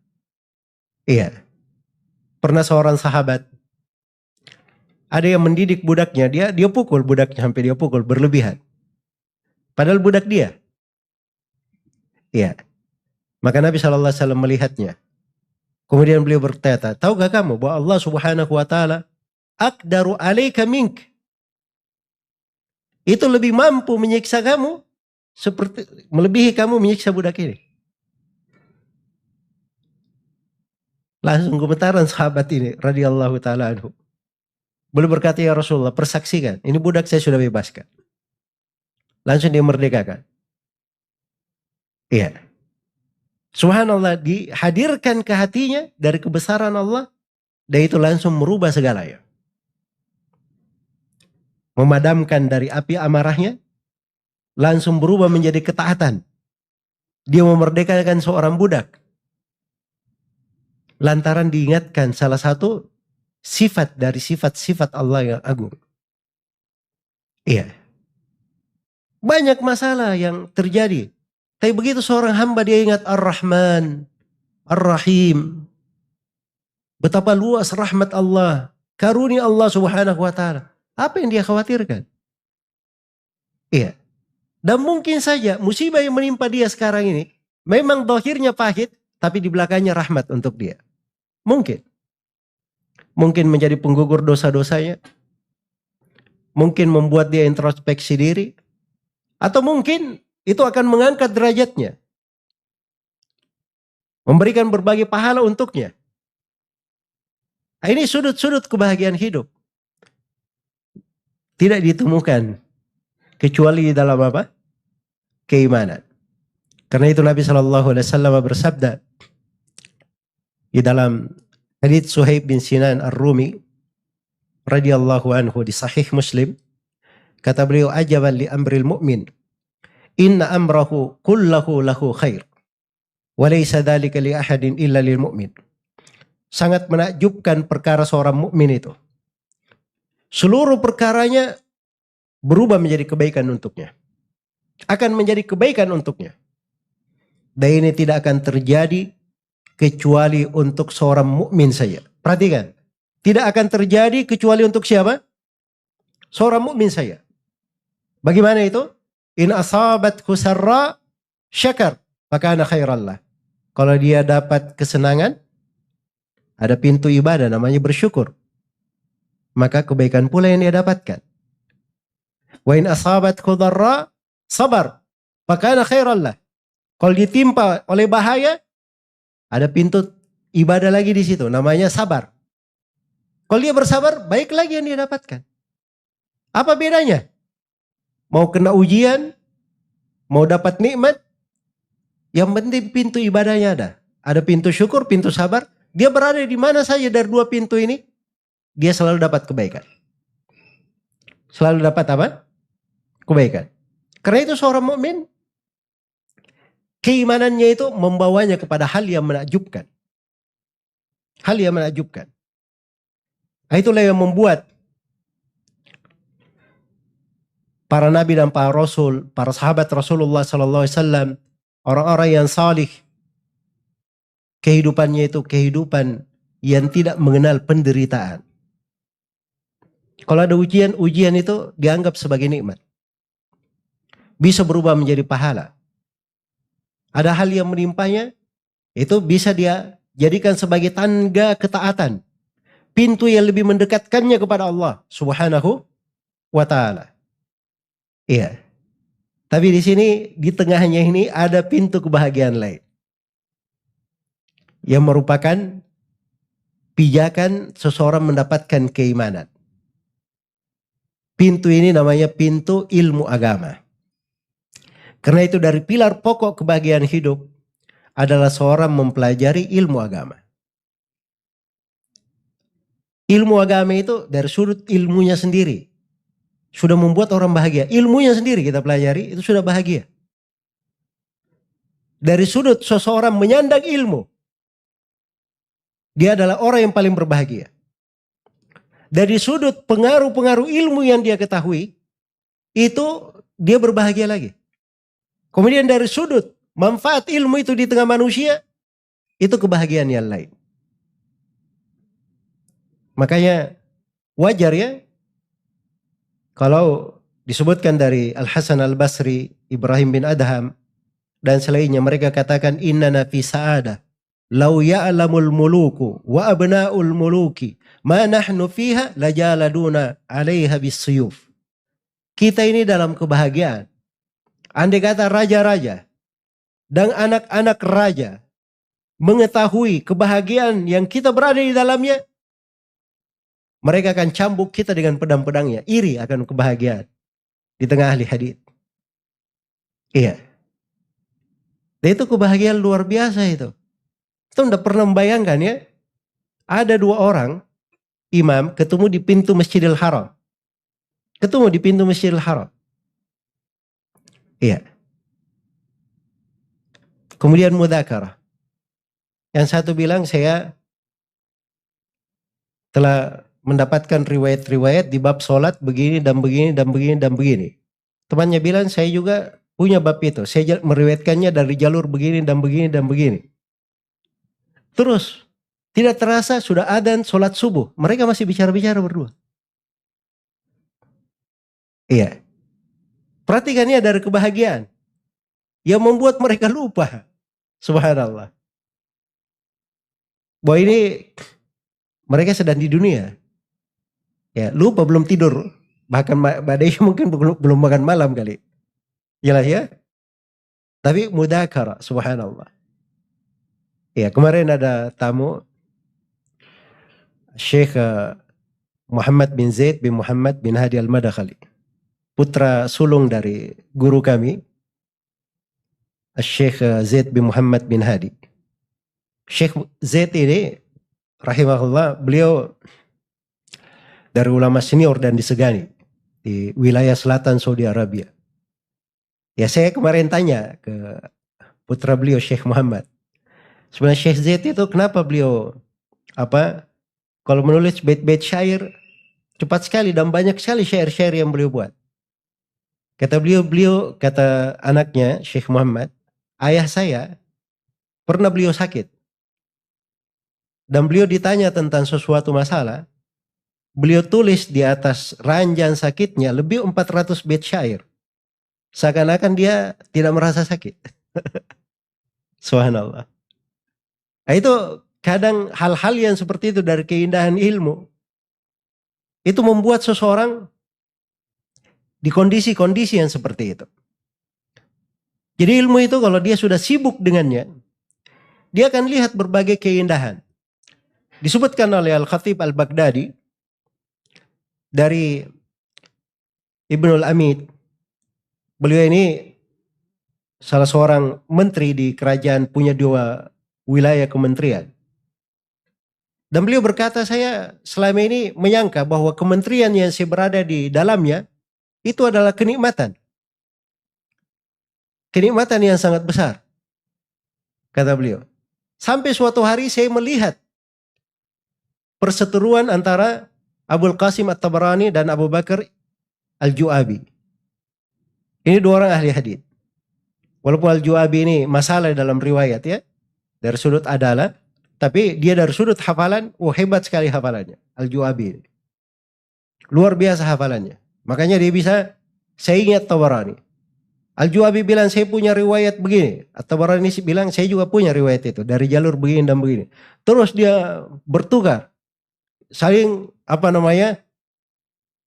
Iya. Pernah seorang sahabat, ada yang mendidik budaknya, dia pukul budaknya sampai dia pukul berlebihan. Padahal budak dia. Iya. Maka Nabi SAW melihatnya. Kemudian beliau berkata, tahukah kamu bahwa Allah Subhanahu wa ta'ala aqdaru alaika mink. Itu lebih mampu menyiksa kamu seperti melebihi kamu menyiksa budak ini. Langsung gemetaran sahabat ini radhiyallahu taala anhu. Beliau berkata, ya Rasulullah, persaksikan, ini budak saya sudah bebaskan. Langsung dia merdekakan. Iya. Subhanallah, dihadirkan ke hatinya dari kebesaran Allah, dan itu langsung merubah segalanya. Memadamkan dari api amarahnya, langsung berubah menjadi ketaatan. Dia memerdekakan seorang budak. Lantaran diingatkan salah satu sifat dari sifat-sifat Allah yang agung. Iya. Banyak masalah yang terjadi. Tapi begitu seorang hamba dia ingat Ar-Rahman, Ar-Rahim. Betapa luas rahmat Allah, karunia Allah Subhanahu wa ta'ala. Apa yang dia khawatirkan? Iya. Dan mungkin saja musibah yang menimpa dia sekarang ini memang zahirnya pahit, tapi di belakangnya rahmat untuk dia. Mungkin. Mungkin menjadi penggugur dosa-dosanya. Mungkin membuat dia introspeksi diri. Atau mungkin itu akan mengangkat derajatnya. Memberikan berbagai pahala untuknya. Ini sudut-sudut kebahagiaan hidup. Tidak ditemukan kecuali di dalam apa? Keimanan. Karena itu Nabi SAW bersabda di dalam hadits Suhaib bin Sinan Ar-Rumi radhiyallahu anhu di Sahih Muslim, kata beliau, ajaban li amril mu'min, inna amrahu kullahu lahu khair, wa laysa dzalika li ahadin illa lil mu'min. Sangat menakjubkan perkara seorang mukmin itu. Seluruh perkaranya berubah menjadi kebaikan untuknya. Akan menjadi kebaikan untuknya. Dan ini tidak akan terjadi kecuali untuk seorang mukmin saja. Perhatikan. Tidak akan terjadi kecuali untuk siapa? Seorang mukmin saja. Bagaimana itu? In asabathu sarra syakar, maka ana khairallah. Kalau dia dapat kesenangan, ada pintu ibadah namanya bersyukur, maka kebaikan pula yang dia dapatkan. Wa in asabathu dharra sabar, maka ana khairallah. Kalau ditimpa oleh bahaya, ada pintu ibadah lagi di situ, namanya sabar. Kalau dia bersabar, baik lagi yang dia dapatkan. Apa bedanya? Mau kena ujian, mau dapat nikmat, yang penting pintu ibadahnya ada. Ada pintu syukur, pintu sabar. Dia berada di mana saja dari dua pintu ini, dia selalu dapat kebaikan. Selalu dapat apa? Kebaikan. Karena itu seorang mukmin, keimanannya itu membawanya kepada hal yang menakjubkan. Hal yang menakjubkan. Itulah yang membuat para nabi dan para rasul, para sahabat Rasulullah SAW, orang-orang yang salih, kehidupannya itu kehidupan yang tidak mengenal penderitaan. Kalau ada ujian, ujian itu dianggap sebagai nikmat. Bisa berubah menjadi pahala. Ada hal yang menimpanya, itu bisa dia jadikan sebagai tangga ketaatan. Pintu yang lebih mendekatkannya kepada Allah Subhanahu wa ta'ala. Iya. Tapi di sini, di tengahnya ini ada pintu kebahagiaan lain. Yang merupakan pijakan seseorang mendapatkan keimanan. Pintu ini namanya pintu ilmu agama. Karena itu dari pilar pokok kebahagiaan hidup adalah seorang mempelajari ilmu agama. Ilmu agama itu dari sudut ilmunya sendiri sudah membuat orang bahagia. Ilmunya sendiri kita pelajari itu sudah bahagia. Dari sudut seseorang menyandang ilmu, dia adalah orang yang paling berbahagia. Dari sudut pengaruh-pengaruh ilmu yang dia ketahui, itu dia berbahagia lagi. Kemudian dari sudut manfaat ilmu itu di tengah manusia, itu kebahagiaan yang lain. Makanya wajar ya kalau disebutkan dari Al-Hasan Al-Basri, Ibrahim bin Adham, dan selainnya mereka katakan innana fi sa'adah law ya'lamul muluku wa abna'ul muluki ma nahnu fiha lajaladuna 'alaiha bis-suyuf. Kita ini dalam kebahagiaan. Andai kata raja-raja dan anak-anak raja mengetahui kebahagiaan yang kita berada di dalamnya, mereka akan cambuk kita dengan pedang-pedangnya. Iri akan kebahagiaan di tengah ahli hadits. Iya. Dan itu kebahagiaan luar biasa itu. Kita tidak pernah membayangkan ya. Ada dua orang imam ketemu di pintu Masjidil Haram. Ketemu di pintu Masjidil Haram. Iya. Kemudian mudzakarah. Yang satu bilang saya telah mendapatkan riwayat-riwayat di bab sholat begini dan begini dan begini dan begini. Temannya bilang saya juga punya bab itu. Saya meriwayatkannya dari jalur begini dan begini dan begini. Terus tidak terasa sudah adzan sholat subuh. Mereka masih bicara-bicara berdua. Iya. Perhatikannya dari kebahagiaan yang membuat mereka lupa. Subhanallah. Bahwa ini mereka sedang di dunia. Ya, lupa belum tidur. Bahkan badai mungkin belum makan malam kali. Jelas ya? Tapi mudzakarah, subhanallah. Ya, kemarin ada tamu Syekh Muhammad bin Zaid bin Muhammad bin Hadi Al-Madakhali. Putra sulung dari guru kami, Syekh Zaid bin Muhammad bin Hadi. Syekh Zaid ini rahimahullah, beliau dari ulama senior dan disegani di wilayah selatan Saudi Arabia. Ya, saya kemarin tanya ke putra beliau Syekh Muhammad. Sebenarnya Syekh Zaid itu kenapa beliau kalau menulis bait-bait syair cepat sekali dan banyak sekali syair-syair yang beliau buat. Kata beliau kata anaknya Syekh Muhammad, ayah saya pernah beliau sakit. Dan beliau ditanya tentang sesuatu masalah, beliau tulis di atas ranjang sakitnya lebih 400 bait syair. Seakan-akan dia tidak merasa sakit. Subhanallah. Nah, itu kadang hal-hal yang seperti itu dari keindahan ilmu, itu membuat seseorang di kondisi-kondisi yang seperti itu. Jadi ilmu itu kalau dia sudah sibuk dengannya, dia akan lihat berbagai keindahan. Disebutkan oleh Al-Khatib Al-Baghdadi dari Ibnul Amid. Beliau ini salah seorang menteri di kerajaan, punya 2 wilayah kementerian. Dan beliau berkata, saya selama ini menyangka bahwa kementerian yang saya berada di dalamnya itu adalah kenikmatan. Kenikmatan yang sangat besar, kata beliau. Sampai suatu hari saya melihat perseteruan antara Abul Qasim At-Tabarani dan Abu Bakar Al-Ju'abi. Ini dua orang ahli hadits. Walaupun Al-Ju'abi ini masalah dalam riwayat ya, dari sudut adalah, tapi dia dari sudut hafalan, hebat sekali hafalannya. Al-Ju'abi. Luar biasa hafalannya. Makanya dia bisa, saya ingat Tabarani. Al-Ju'abi bilang, saya punya riwayat begini. At-Tabarani bilang, saya juga punya riwayat itu. Dari jalur begini dan begini. Terus dia bertukar. Saling,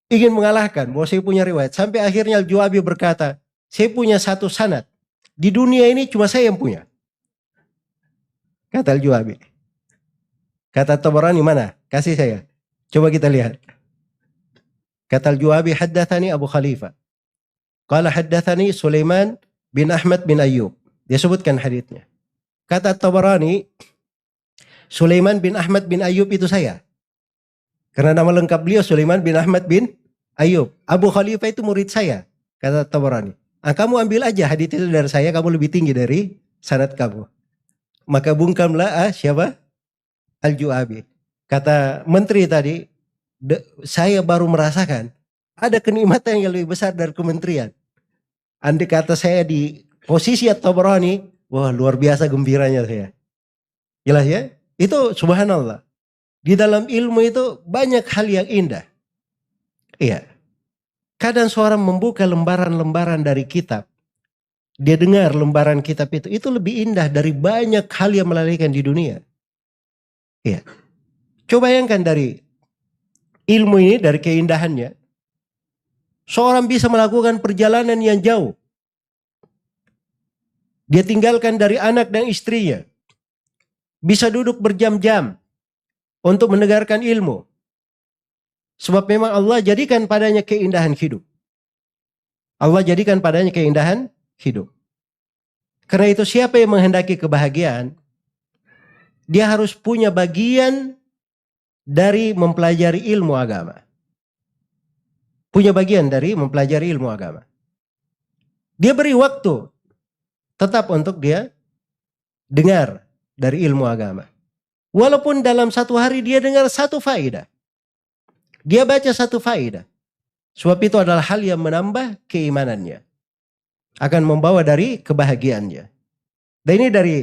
ingin mengalahkan bahwa saya punya riwayat. Sampai akhirnya Al-Ju'abi berkata, saya punya satu sanad. Di dunia ini cuma saya yang punya. Kata Al-Ju'abi. Kata Tabarani, mana? Kasih saya. Coba kita lihat. Kata Al-Ju'abi, haddathani Abu Khalifah. Qala haddathani Sulaiman bin Ahmad bin Ayyub. Dia sebutkan haditsnya. Kata Tabarani, Sulaiman bin Ahmad bin Ayyub itu saya. Karena nama lengkap beliau Sulaiman bin Ahmad bin Ayyub. Abu Khalifah itu murid saya. Kata Tabarani. Kamu ambil aja hadits itu dari saya, kamu lebih tinggi dari sanad kamu. Maka bungkamlah siapa? Al-Ju'abi. Kata menteri tadi, saya baru merasakan ada kenikmatan yang lebih besar dari kementerian. Andai kata saya di posisi At-Tabarani, wah luar biasa gembiranya saya. Jelas ya? Itu subhanallah. Di dalam ilmu itu banyak hal yang indah. Iya. Kadang seorang membuka lembaran-lembaran dari kitab. Dia dengar lembaran kitab itu lebih indah dari banyak hal yang melalaikan di dunia. Iya. Coba bayangkan dari ilmu ini, dari keindahannya. Seorang bisa melakukan perjalanan yang jauh. Dia tinggalkan dari anak dan istrinya. Bisa duduk berjam-jam untuk mendengarkan ilmu. Sebab memang Allah jadikan padanya keindahan hidup. Allah jadikan padanya keindahan hidup. Karena itu siapa yang menghendaki kebahagiaan, dia harus punya bagian dari mempelajari ilmu agama. Punya bagian dari mempelajari ilmu agama. Dia beri waktu tetap untuk dia dengar dari ilmu agama. Walaupun dalam satu hari dia dengar satu faedah. Dia baca satu faedah. Sebab itu adalah hal yang menambah keimanannya. Akan membawa dari kebahagiaannya. Dan ini dari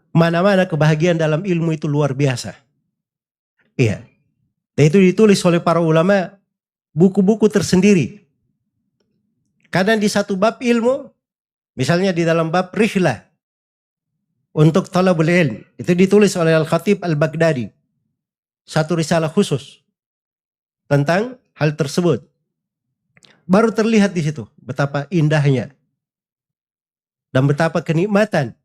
mana-mana kebahagiaan dalam ilmu itu luar biasa. Iya. Dan itu ditulis oleh para ulama, buku-buku tersendiri. Kadang di satu bab ilmu, misalnya di dalam bab rihlah, untuk talabul ilm, itu ditulis oleh Al-Khatib Al-Baghdadi. Satu risalah khusus tentang hal tersebut. Baru terlihat di situ betapa indahnya dan betapa kenikmatan.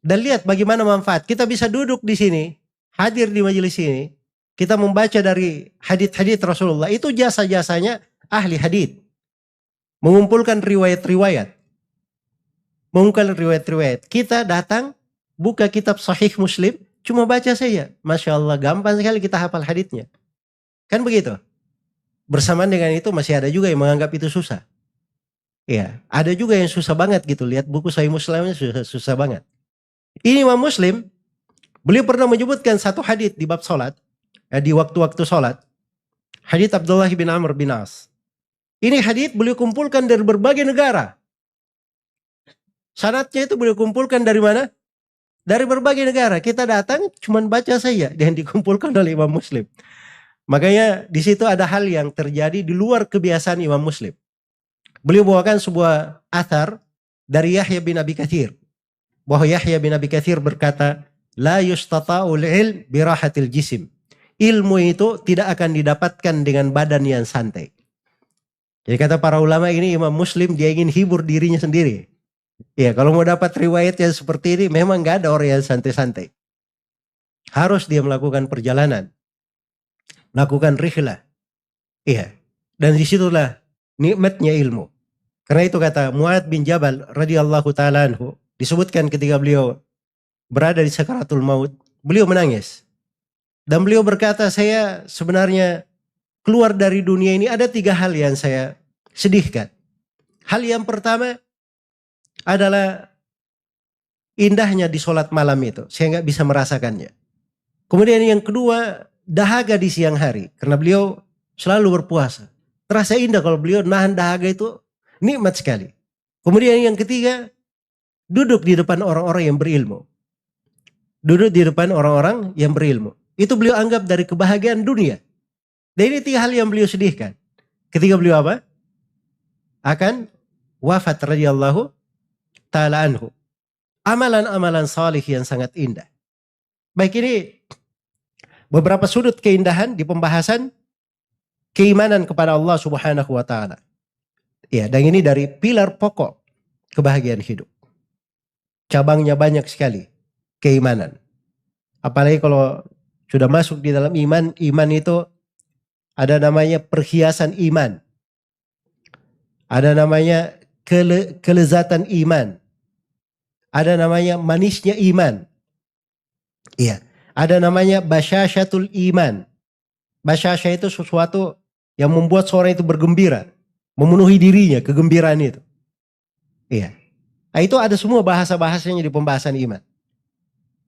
Dan lihat bagaimana manfaat. Kita bisa duduk di sini, hadir di majelis ini, kita membaca dari hadits-hadits Rasulullah. Itu jasa-jasanya ahli hadits. Mengumpulkan riwayat-riwayat. Mengumpulkan riwayat-riwayat. Kita datang, buka kitab Sahih Muslim, cuma baca saja. Masya Allah, gampang sekali kita hafal haditsnya. Kan begitu? Bersamaan dengan itu masih ada juga yang menganggap itu susah. Ya, ada juga yang susah banget gitu. Lihat buku Sahih Muslimnya susah banget. Ini Imam Muslim, beliau pernah menyebutkan satu hadits di bab salat, di waktu-waktu salat. Hadits Abdullah bin Amr bin As. Ini hadits beliau kumpulkan dari berbagai negara. Sanadnya itu beliau kumpulkan dari mana? Dari berbagai negara. Kita datang cuman baca saja dan dikumpulkan oleh Imam Muslim. Makanya di situ ada hal yang terjadi di luar kebiasaan Imam Muslim. Beliau bawakan sebuah athar dari Yahya bin Abi Katsir. Bahwa Yahya bin Abi Katsir berkata, la yustata'ul ilm birahatil jisim. Ilmu itu tidak akan didapatkan dengan badan yang santai. Jadi kata para ulama ini Imam Muslim dia ingin hibur dirinya sendiri. Ya kalau mau dapat riwayat yang seperti ini memang gak ada orang yang santai-santai. Harus dia melakukan perjalanan. Melakukan rihlah. Iya. Dan disitulah nikmatnya ilmu. Karena itu kata Mu'adz bin Jabal radhiyallahu ta'ala anhu. Disebutkan ketika beliau berada di sakaratul maut. beliau menangis. Dan beliau berkata, saya sebenarnya keluar dari dunia ini ada 3 hal yang saya sedihkan. Hal yang pertama adalah indahnya di sholat malam itu. Saya nggak bisa merasakannya. Kemudian yang kedua, dahaga di siang hari. Karena beliau selalu berpuasa. Terasa indah kalau beliau nahan dahaga itu, nikmat sekali. Kemudian yang ketiga, duduk di depan orang-orang yang berilmu. Duduk di depan orang-orang yang berilmu. Itu beliau anggap dari kebahagiaan dunia. Dan ini 3 hal yang beliau sedihkan. Ketika beliau apa? Akan wafat radhiyallahu ta'ala anhu. Amalan-amalan salih yang sangat indah. Baik, ini beberapa sudut keindahan di pembahasan keimanan kepada Allah Subhanahu wa taala. Ya, dan ini dari pilar pokok kebahagiaan hidup. Cabangnya banyak sekali, keimanan. Apalagi kalau sudah masuk di dalam iman, iman itu ada namanya perhiasan iman. Ada namanya kelezatan iman. Ada namanya manisnya iman. Iya. Ada namanya basyasyatul iman. Basyasya itu sesuatu yang membuat seorang itu bergembira. Memenuhi dirinya, kegembiraan itu. Iya. Nah, itu ada semua bahasa-bahasanya di pembahasan iman.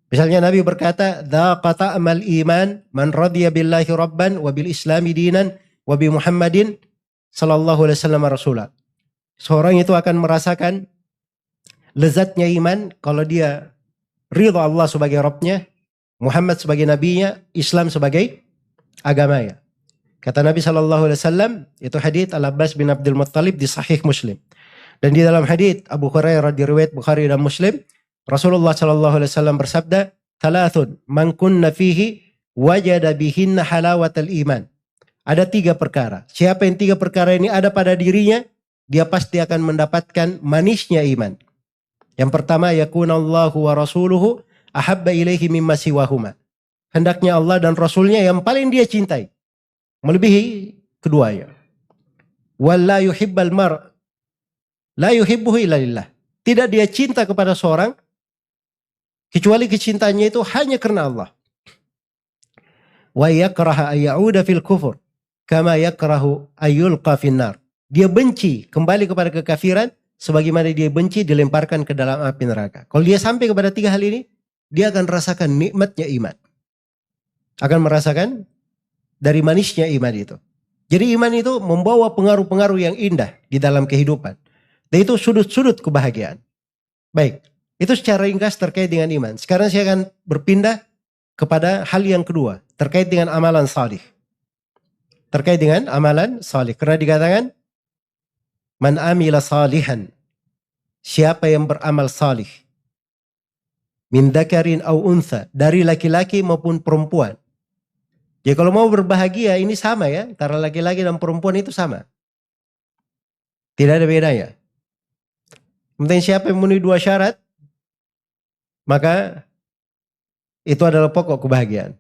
Misalnya Nabi berkata, "Dzaqa ta'mal iman man radiya billahi rabban wa bil islami dinan wa bi Muhammadin sallallahu alaihi wasallam rasulah." Seorang itu akan merasakan lezatnya iman kalau dia ridha Allah sebagai Rabbnya, Muhammad sebagai nabinya, Islam sebagai agamanya. Kata Nabi sallallahu alaihi wasallam, itu hadits Al-Abbas bin Abdul Muttalib di Sahih Muslim. Dan di dalam hadits Abu Hurairah diriwayat Bukhari dan Muslim, Rasulullah sallallahu alaihi wasallam bersabda, "Thalathun man kunna fihi wajada bihinna halawatal iman." Ada 3 perkara. Siapa yang 3 perkara ini ada pada dirinya, dia pasti akan mendapatkan manisnya iman. Yang pertama, yakunallahu wa rasuluhu ahabba ilaihi mimma siwahuma. Hendaknya Allah dan Rasulnya yang paling dia cintai, melebihi keduanya. Wala yuhibbal mar' la yuhibbuhu illa lillah. Tidak dia cinta kepada seorang kecuali kecintaannya itu hanya karena Allah. Wa yakraha ayyauda fil kufur kama yakrahu ayyulqa finnar. Dia benci kembali kepada kekafiran sebagaimana dia benci dilemparkan ke dalam api neraka. Kalau dia sampai kepada 3 hal ini, dia akan rasakan nikmatnya iman. Akan merasakan dari manisnya iman itu. Jadi iman itu membawa pengaruh-pengaruh yang indah di dalam kehidupan. Dan itu sudut-sudut kebahagiaan. Baik, itu secara ringkas terkait dengan iman. Sekarang saya akan berpindah kepada hal yang kedua, terkait dengan amalan salih. Terkait dengan amalan salih. Karena dikatakan, man amila salihan, siapa yang beramal salih, min dzakarin au untha, dari laki-laki maupun perempuan. Ya kalau mau berbahagia ini sama ya, antara laki-laki dan perempuan itu sama. Tidak ada bedanya. Penting siapa yang memenuhi 2 syarat, maka itu adalah pokok kebahagiaan.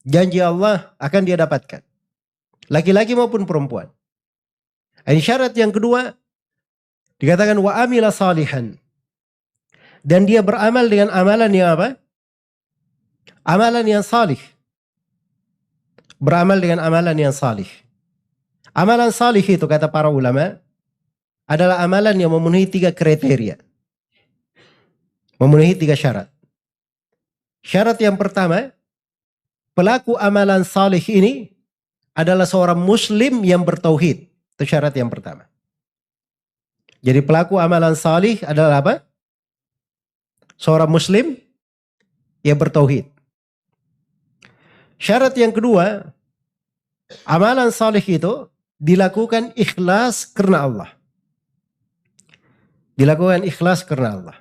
Janji Allah akan dia dapatkan. Laki-laki maupun perempuan. Ini syarat yang kedua, dikatakan wa amila salihan. Dan dia beramal dengan amalan yang apa? Amalan yang salih. Beramal dengan amalan yang salih. Amalan salih itu kata para ulama adalah amalan yang memenuhi 3 kriteria. Memenuhi 3 syarat. Syarat yang pertama, pelaku amalan salih ini adalah seorang muslim yang bertauhid. Itu syarat yang pertama. Jadi pelaku amalan salih adalah apa? Seorang muslim yang bertauhid. Syarat yang kedua, amalan salih itu dilakukan ikhlas karena Allah. Dilakukan ikhlas karena Allah.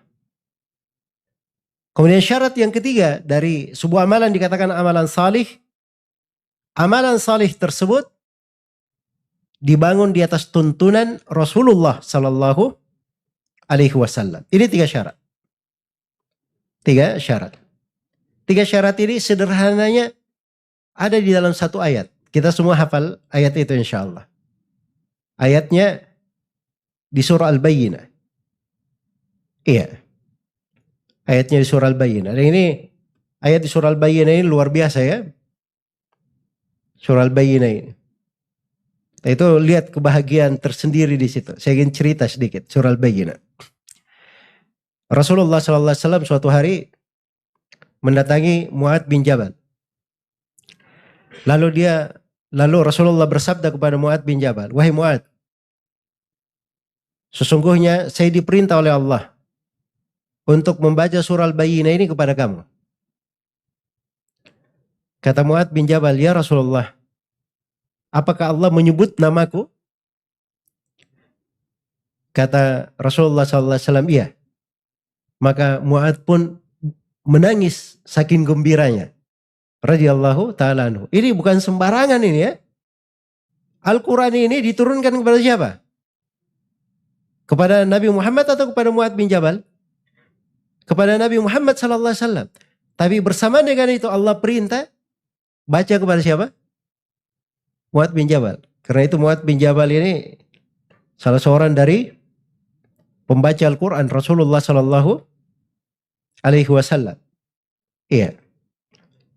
Kemudian syarat yang ketiga dari sebuah amalan dikatakan amalan salih. Amalan salih tersebut dibangun di atas tuntunan Rasulullah Sallallahu Alaihi Wasallam. Ini 3 syarat. 3 syarat. 3 syarat ini sederhananya ada di dalam 1 ayat. Kita semua hafal ayat itu insya Allah. Ayatnya di surah Al-Bayyinah. Iya. Ayatnya di surah Al-Bayyinah. Dan ini Ayat di surah Al-Bayyinah ini luar biasa ya. Surah Al-Bayyinah ini. Nah, itu lihat kebahagiaan tersendiri di situ. Saya ingin cerita sedikit surah Al-Bayyinah. Rasulullah SAW suatu hari mendatangi Mu'adz bin Jabal. Lalu Rasulullah bersabda kepada Mu'adz bin Jabal, "Wahai Mu'adz, sesungguhnya saya diperintah oleh Allah untuk membaca surah Al-Bayyinah ini kepada kamu." Kata Mu'adz bin Jabal, "Ya Rasulullah, apakah Allah menyebut namaku?" Kata Rasulullah SAW, "Iya." Maka Mu'adz pun menangis saking gembiranya. Radhiyallahu ta'ala anhu. Ini bukan sembarangan ini ya. Al-Quran ini diturunkan kepada siapa? Kepada Nabi Muhammad atau kepada Mu'adz bin Jabal? Kepada Nabi Muhammad SAW. Tapi bersama dengan itu Allah perintah baca kepada siapa? Mu'adz bin Jabal. Karena itu Mu'adz bin Jabal ini salah seorang dari pembaca Al-Quran Rasulullah Sallallahu Alaihi Wasallam. Iya.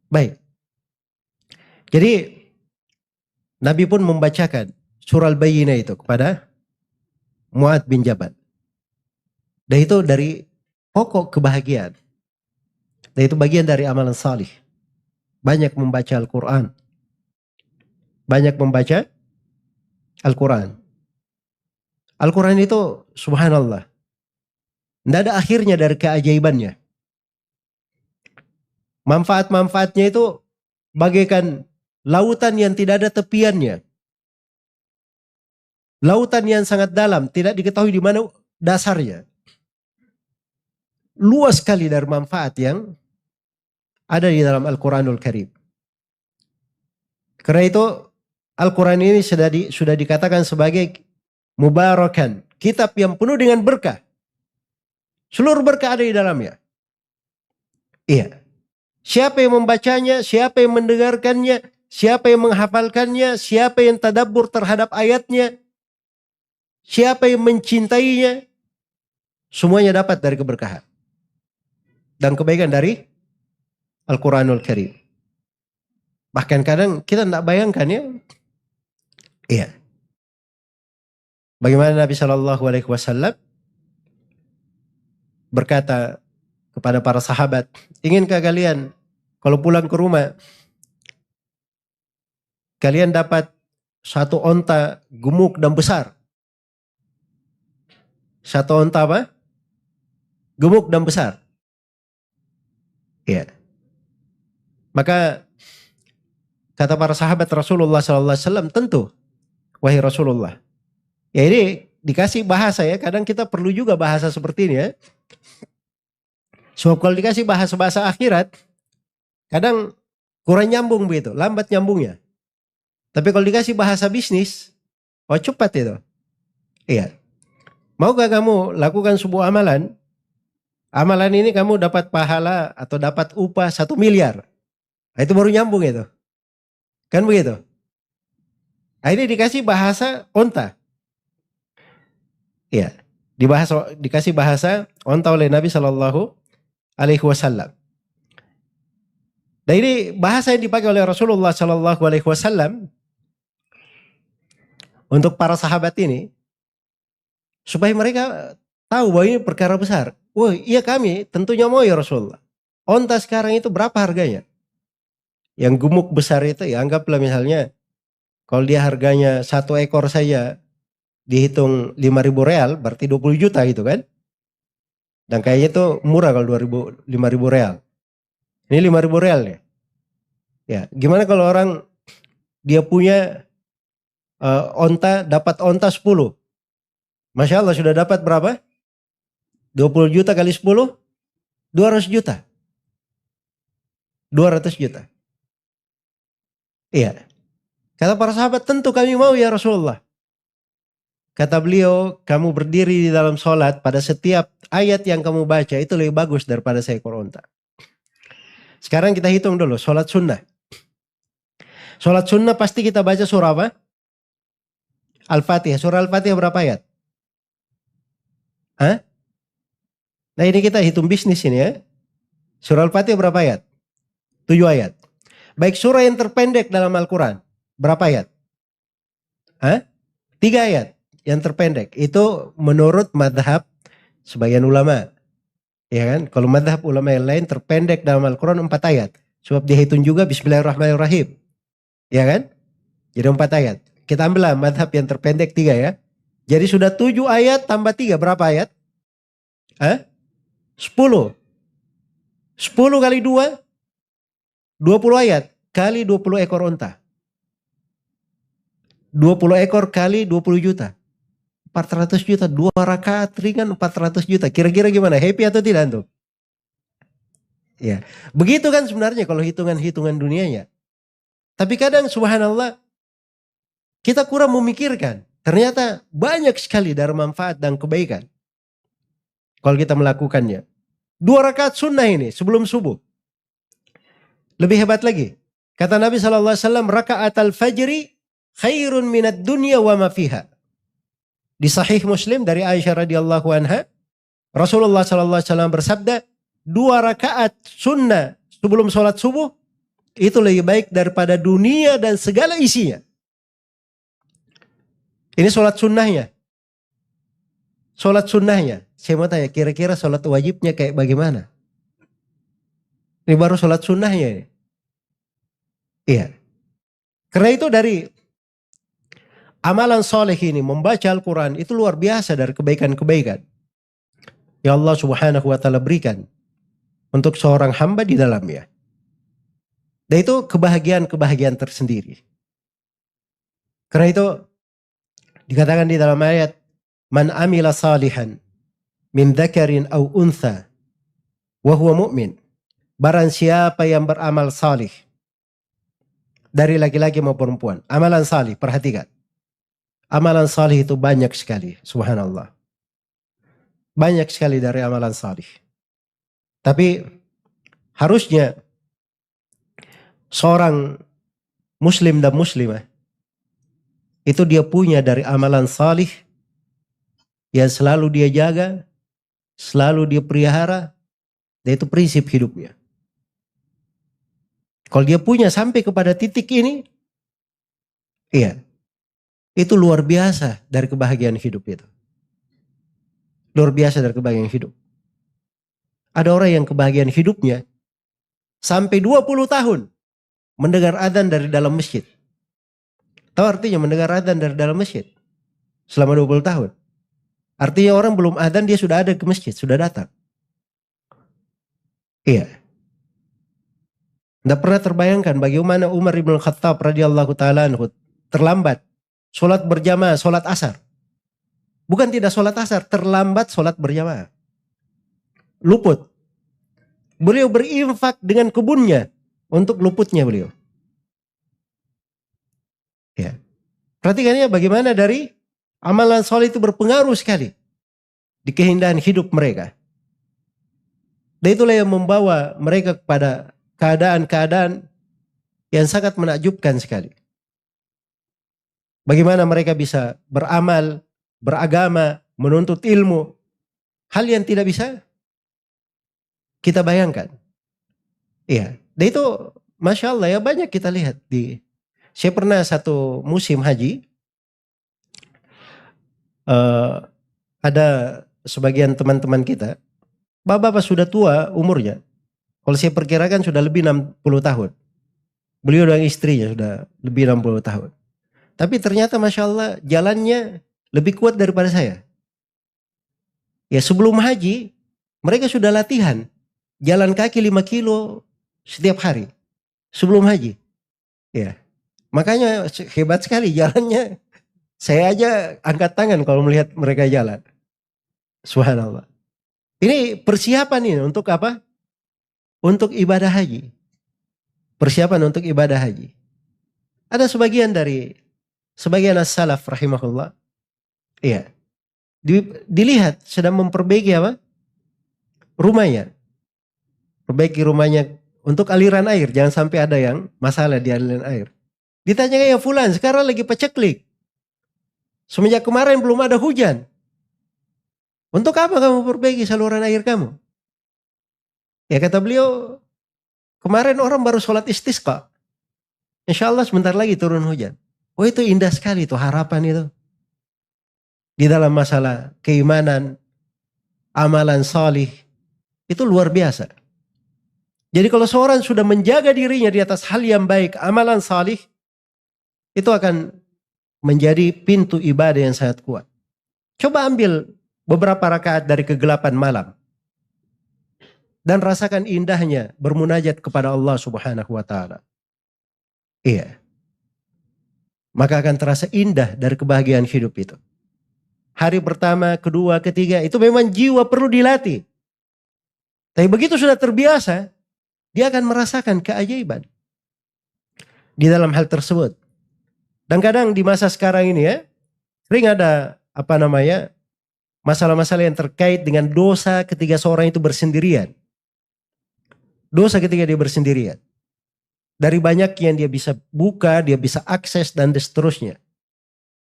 Baik. Jadi Nabi pun membacakan surah Al-Bayyinah itu kepada Mu'adz bin Jabal. Dan itu dari pokok kebahagiaan. Dan itu bagian dari amalan salih. Banyak membaca Al-Quran. Banyak membaca Al-Quran. Al-Quran itu subhanallah. Tidak ada akhirnya dari keajaibannya. Manfaat-manfaatnya itu bagaikan lautan yang tidak ada tepiannya. Lautan yang sangat dalam, tidak diketahui di mana dasarnya. Luas sekali dari manfaat yang ada di dalam Al-Quranul Karim. Karena itu Al-Quran ini sudah dikatakan sebagai mubarakan, kitab yang penuh dengan berkah. Seluruh berkah ada di dalamnya. Iya. Siapa yang membacanya, siapa yang mendengarkannya, siapa yang menghafalkannya, siapa yang tadabbur terhadap ayatnya, siapa yang mencintainya, semuanya dapat dari keberkahan dan kebaikan dari Al-Quranul Karim. Bahkan kadang kita tidak bayangkan ya. Iya. Bagaimana Nabi SAW berkata kepada para sahabat, "Inginkah kalian kalau pulang ke rumah, kalian dapat satu onta gemuk dan besar?" Satu onta apa? Gemuk dan besar. Iya. Maka kata para sahabat Rasulullah SAW, "Tentu, wahai Rasulullah." Ya ini dikasih bahasa ya, kadang kita perlu juga bahasa seperti ini ya. Sebab kalau dikasih bahasa-bahasa akhirat, kadang kurang nyambung begitu, lambat nyambungnya. Tapi kalau dikasih bahasa bisnis, oh cepat itu. Iya. Maukah kamu lakukan sebuah amalan? Amalan ini kamu dapat pahala atau dapat upah 1 miliar. Nah, itu baru nyambung itu. Kan begitu? Nah, ini dikasih bahasa onta. Iya. Dikasih bahasa onta oleh Nabi Shallallahu Alaihi Wasallam. Dan ini bahasa yang dipakai oleh Rasulullah Shallallahu Alaihi Wasallam untuk para sahabat ini supaya mereka tahu bahwa ini perkara besar. Wah, iya kami tentunya mau ya Rasulullah. Onta sekarang itu berapa harganya? Yang gemuk besar itu ya anggaplah misalnya kalau dia harganya 1 ekor saja dihitung 5.000 real berarti 20 juta gitu kan. Dan kayaknya itu murah kalau 5.000 real. Ini 5.000 real ya. Ya, gimana kalau orang dia punya onta, dapat onta 10. Masya Allah sudah dapat berapa? 20 juta kali 10, 200 juta. 200 juta. Iya. Kata para sahabat, tentu kami mau ya Rasulullah. Kata beliau, kamu berdiri di dalam sholat pada setiap ayat yang kamu baca itu lebih bagus daripada seekor onta. Sekarang kita hitung dulu, sholat sunnah. Sholat sunnah pasti kita baca surah apa? Al-Fatihah. Surah Al-Fatihah berapa ayat? Hah? Nah ini kita hitung bisnis ini ya. Surah Al-Fatihah berapa ayat? 7 ayat. Baik, surah yang terpendek dalam Al-Quran. Berapa ayat? 3 ayat yang terpendek. Itu menurut madhab sebagian ulama. Ya kan? Kalau madhab ulama yang lain terpendek dalam Al-Quran 4 ayat. Sebab dihitung juga Bismillahirrahmanirrahim. Ya kan? Jadi 4 ayat. Kita ambillah madhab yang terpendek 3 ya. Jadi sudah 7 ayat tambah 3. Berapa ayat? 10. 10 kali 2, 20 ayat. Kali 20 ekor unta. 20 ekor kali 20 juta. 400 juta. 2 rakaat ringan 400 juta. Kira-kira gimana? Happy atau tidak antum? Ya. Begitu kan sebenarnya kalau hitungan-hitungan dunianya. Tapi kadang subhanallah kita kurang memikirkan. Ternyata banyak sekali dari manfaat dan kebaikan. Kalau kita melakukannya. 2 rakaat sunnah ini sebelum subuh. Lebih hebat lagi. Kata Nabi SAW, rakaat al-fajri khairun minat dunya wa ma fiha. Di Sahih Muslim dari Aisyah radhiyallahu anha, Rasulullah SAW bersabda, 2 rakaat sunnah sebelum sholat subuh itu lebih baik daripada dunia dan segala isinya. Ini sholat sunnahnya. Sholat sunnahnya. Saya mau tanya, kira-kira sholat wajibnya kayak bagaimana? Ini baru sholat sunnahnya ini. Iya. Karena itu dari amalan soleh ini, membaca Al-Quran itu luar biasa dari kebaikan-kebaikan yang Allah Subhanahu wa Ta'ala berikan untuk seorang hamba di dalamnya. Dan itu kebahagiaan-kebahagiaan tersendiri. Karena itu dikatakan di dalam ayat, man amila salihan min dzakarin aw untha wa huwa mu'min. Barang siapa yang beramal salih dari laki-laki maupun perempuan. Amalan salih, perhatikan. Amalan salih itu banyak sekali, subhanallah. Banyak sekali dari amalan salih. Tapi harusnya seorang muslim dan muslimah itu dia punya dari amalan salih yang selalu dia jaga, selalu dia pelihara, dan itu prinsip hidupnya. Kalau dia punya sampai kepada titik ini, iya, itu luar biasa dari kebahagiaan hidup itu. Luar biasa dari kebahagiaan hidup. Ada orang yang kebahagiaan hidupnya sampai 20 tahun mendengar adzan dari dalam masjid. Tahu artinya mendengar adzan dari dalam masjid? Selama 20 tahun. Artinya orang belum adzan dia sudah ada ke masjid, sudah datang. Iya. Tidak pernah terbayangkan bagaimana Umar ibn Khattab radhiyallahu ta'ala anhu terlambat sholat berjamaah, sholat asar. Bukan tidak sholat asar, terlambat sholat berjamaah. Luput. Beliau berinfak dengan kebunnya untuk luputnya beliau. Ya. Perhatikan ya bagaimana dari amalan soleh itu berpengaruh sekali di keindahan hidup mereka. Dan itulah yang membawa mereka kepada keadaan-keadaan yang sangat menakjubkan sekali. Bagaimana mereka bisa beramal, beragama, menuntut ilmu. Hal yang tidak bisa kita bayangkan. Iya. Dan itu Masya Allah ya banyak kita lihat. Saya pernah satu musim haji. Ada sebagian teman-teman kita. Bapak-bapak sudah tua umurnya. Kalau saya perkirakan sudah lebih 60 tahun. Beliau dan istrinya sudah lebih 60 tahun. Tapi ternyata Masya Allah jalannya lebih kuat daripada saya. Ya sebelum haji mereka sudah latihan. Jalan kaki 5 kilo setiap hari. Sebelum haji. Ya. Makanya hebat sekali jalannya. Saya aja angkat tangan kalau melihat mereka jalan. Subhanallah. Ini persiapan ini untuk apa? Untuk ibadah haji. Persiapan untuk ibadah haji. Ada sebagian as-salaf rahimahullah. Iya. Dilihat sedang memperbaiki apa? Rumahnya. Perbaiki rumahnya untuk aliran air. Jangan sampai ada yang masalah di aliran air. Ditanya ya fulan sekarang lagi paceklik. Semenjak kemarin belum ada hujan. Untuk apa kamu perbaiki saluran air kamu? Ya kata beliau, Kemarin orang baru sholat istisqa. Insya Allah sebentar lagi turun hujan. Oh itu indah sekali itu harapan itu. Di dalam masalah keimanan, amalan salih, itu luar biasa. Jadi kalau seorang sudah menjaga dirinya di atas hal yang baik, amalan salih, itu akan menjadi pintu ibadah yang sangat kuat. Coba ambil beberapa rakaat dari kegelapan malam. Dan rasakan indahnya bermunajat kepada Allah Subhanahu wa ta'ala. Iya. Maka akan terasa indah dari kebahagiaan hidup itu. Hari pertama, kedua, ketiga, itu memang jiwa perlu dilatih. Tapi begitu sudah terbiasa, dia akan merasakan keajaiban di dalam hal tersebut. Dan kadang di masa sekarang ini ya, sering ada masalah-masalah yang terkait dengan dosa ketika seorang itu bersendirian. Dosa ketika dia bersendirian. Dari banyak yang dia bisa buka, dia bisa akses dan seterusnya.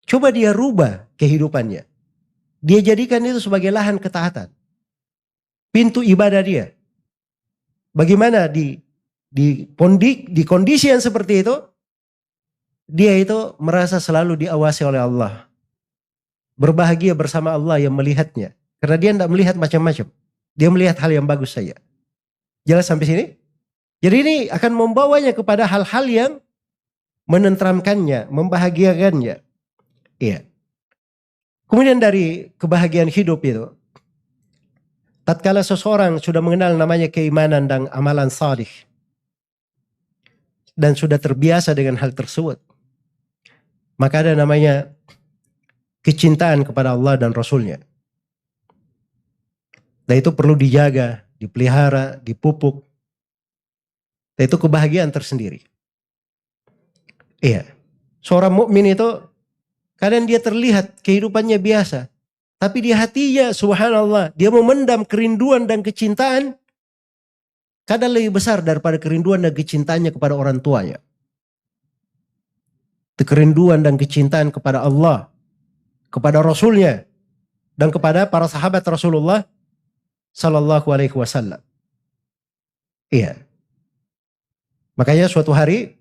Coba dia rubah kehidupannya. Dia jadikan itu sebagai lahan ketaatan. Pintu ibadah dia. Bagaimana di kondisi yang seperti itu, dia itu merasa selalu diawasi oleh Allah. Berbahagia bersama Allah yang melihatnya. Karena dia tidak melihat macam-macam. Dia melihat hal yang bagus saja. Jelas sampai sini? Jadi ini akan membawanya kepada hal-hal yang menenteramkannya, membahagiakannya. Iya. Kemudian dari kebahagiaan hidup itu, tatkala seseorang sudah mengenal namanya keimanan dan amalan salih, dan sudah terbiasa dengan hal tersebut, maka ada namanya kecintaan kepada Allah dan Rasulnya. Dan itu perlu dijaga, dipelihara, dipupuk. Dan itu kebahagiaan tersendiri. Iya. Seorang mukmin itu kadang dia terlihat kehidupannya biasa. Tapi di hatinya subhanallah, dia memendam kerinduan dan kecintaan kadang lebih besar daripada kerinduan dan kecintaannya kepada orang tuanya. Kerinduan dan kecintaan kepada Allah, kepada Rasulnya, dan kepada para sahabat Rasulullah Sallallahu Alaihi Wasallam. Iya. Makanya suatu hari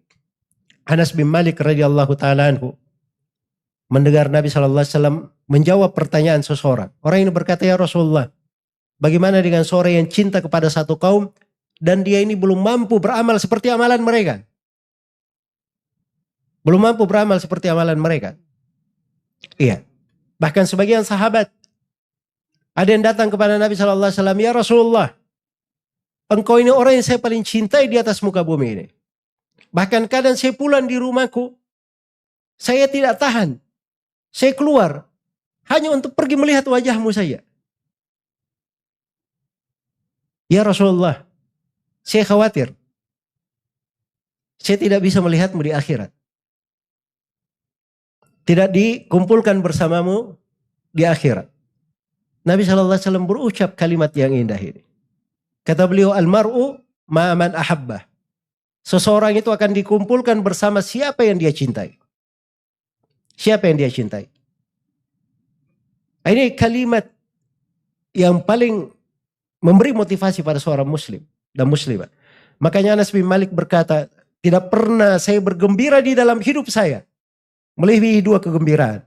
Anas bin Malik radhiyallahu taala anhu mendengar Nabi Sallallahu Alaihi Wasallam menjawab pertanyaan seseorang. Orang ini berkata, ya Rasulullah, bagaimana dengan seorang yang cinta kepada satu kaum dan dia ini belum mampu beramal seperti amalan mereka? Belum mampu beramal seperti amalan mereka. Iya. Bahkan sebagian sahabat ada yang datang kepada Nabi Sallallahu Alaihi Wasallam, ya Rasulullah, engkau ini orang yang saya paling cintai di atas muka bumi ini. Bahkan kadang saya pulang di rumahku, saya tidak tahan. Saya keluar hanya untuk pergi melihat wajahmu saja. Ya Rasulullah, saya khawatir saya tidak bisa melihatmu di akhirat. Tidak dikumpulkan bersamamu di akhirat. Nabi SAW berucap kalimat yang indah ini. Kata beliau, almar'u ma'aman ahabbah. Seseorang itu akan dikumpulkan bersama siapa yang dia cintai. Siapa yang dia cintai. Ini kalimat yang paling memberi motivasi pada seorang muslim dan muslimah. Makanya Anas bin Malik berkata, tidak pernah saya bergembira di dalam hidup saya melebihi dua kegembiraan.